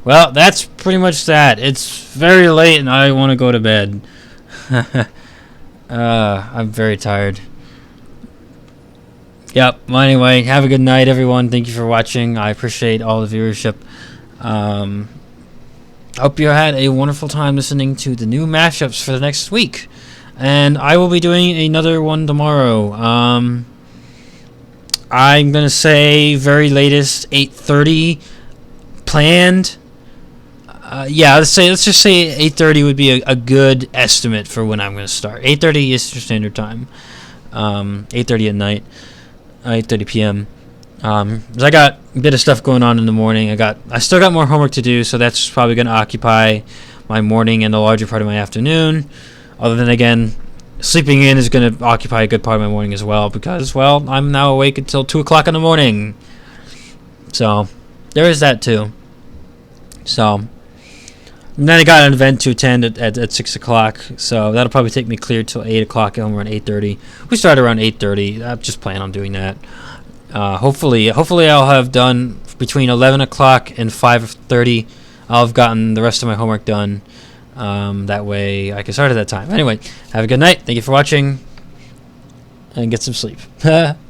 Well, that's pretty much that. It's very late and I want to go to bed. I'm very tired. Yep. Well, anyway, have a good night, everyone. Thank you for watching. I appreciate all the viewership. I hope you had a wonderful time listening to the new mashups for the next week. And I will be doing another one tomorrow. I'm going to say very latest 8:30 planned. Yeah, let's just say 8:30 would be a good estimate for when I'm going to start. 8:30 Eastern Standard Time. 8:30 at night. 8:30 p.m. 'Cause I got a bit of stuff going on in the morning. I still got more homework to do, so that's probably going to occupy my morning and the larger part of my afternoon. Other than, again, sleeping in is going to occupy a good part of my morning as well because, well, I'm now awake until 2 o'clock in the morning. So, there is that too. So, and then I got an event to attend at 6 o'clock, so that'll probably take me clear till 8 o'clock, and we're around 8:30. We start around 8:30. I just plan on doing that. Hopefully I'll have done between 11 o'clock and 5:30. I'll have gotten the rest of my homework done. That way I can start at that time. Anyway, have a good night. Thank you for watching, and get some sleep.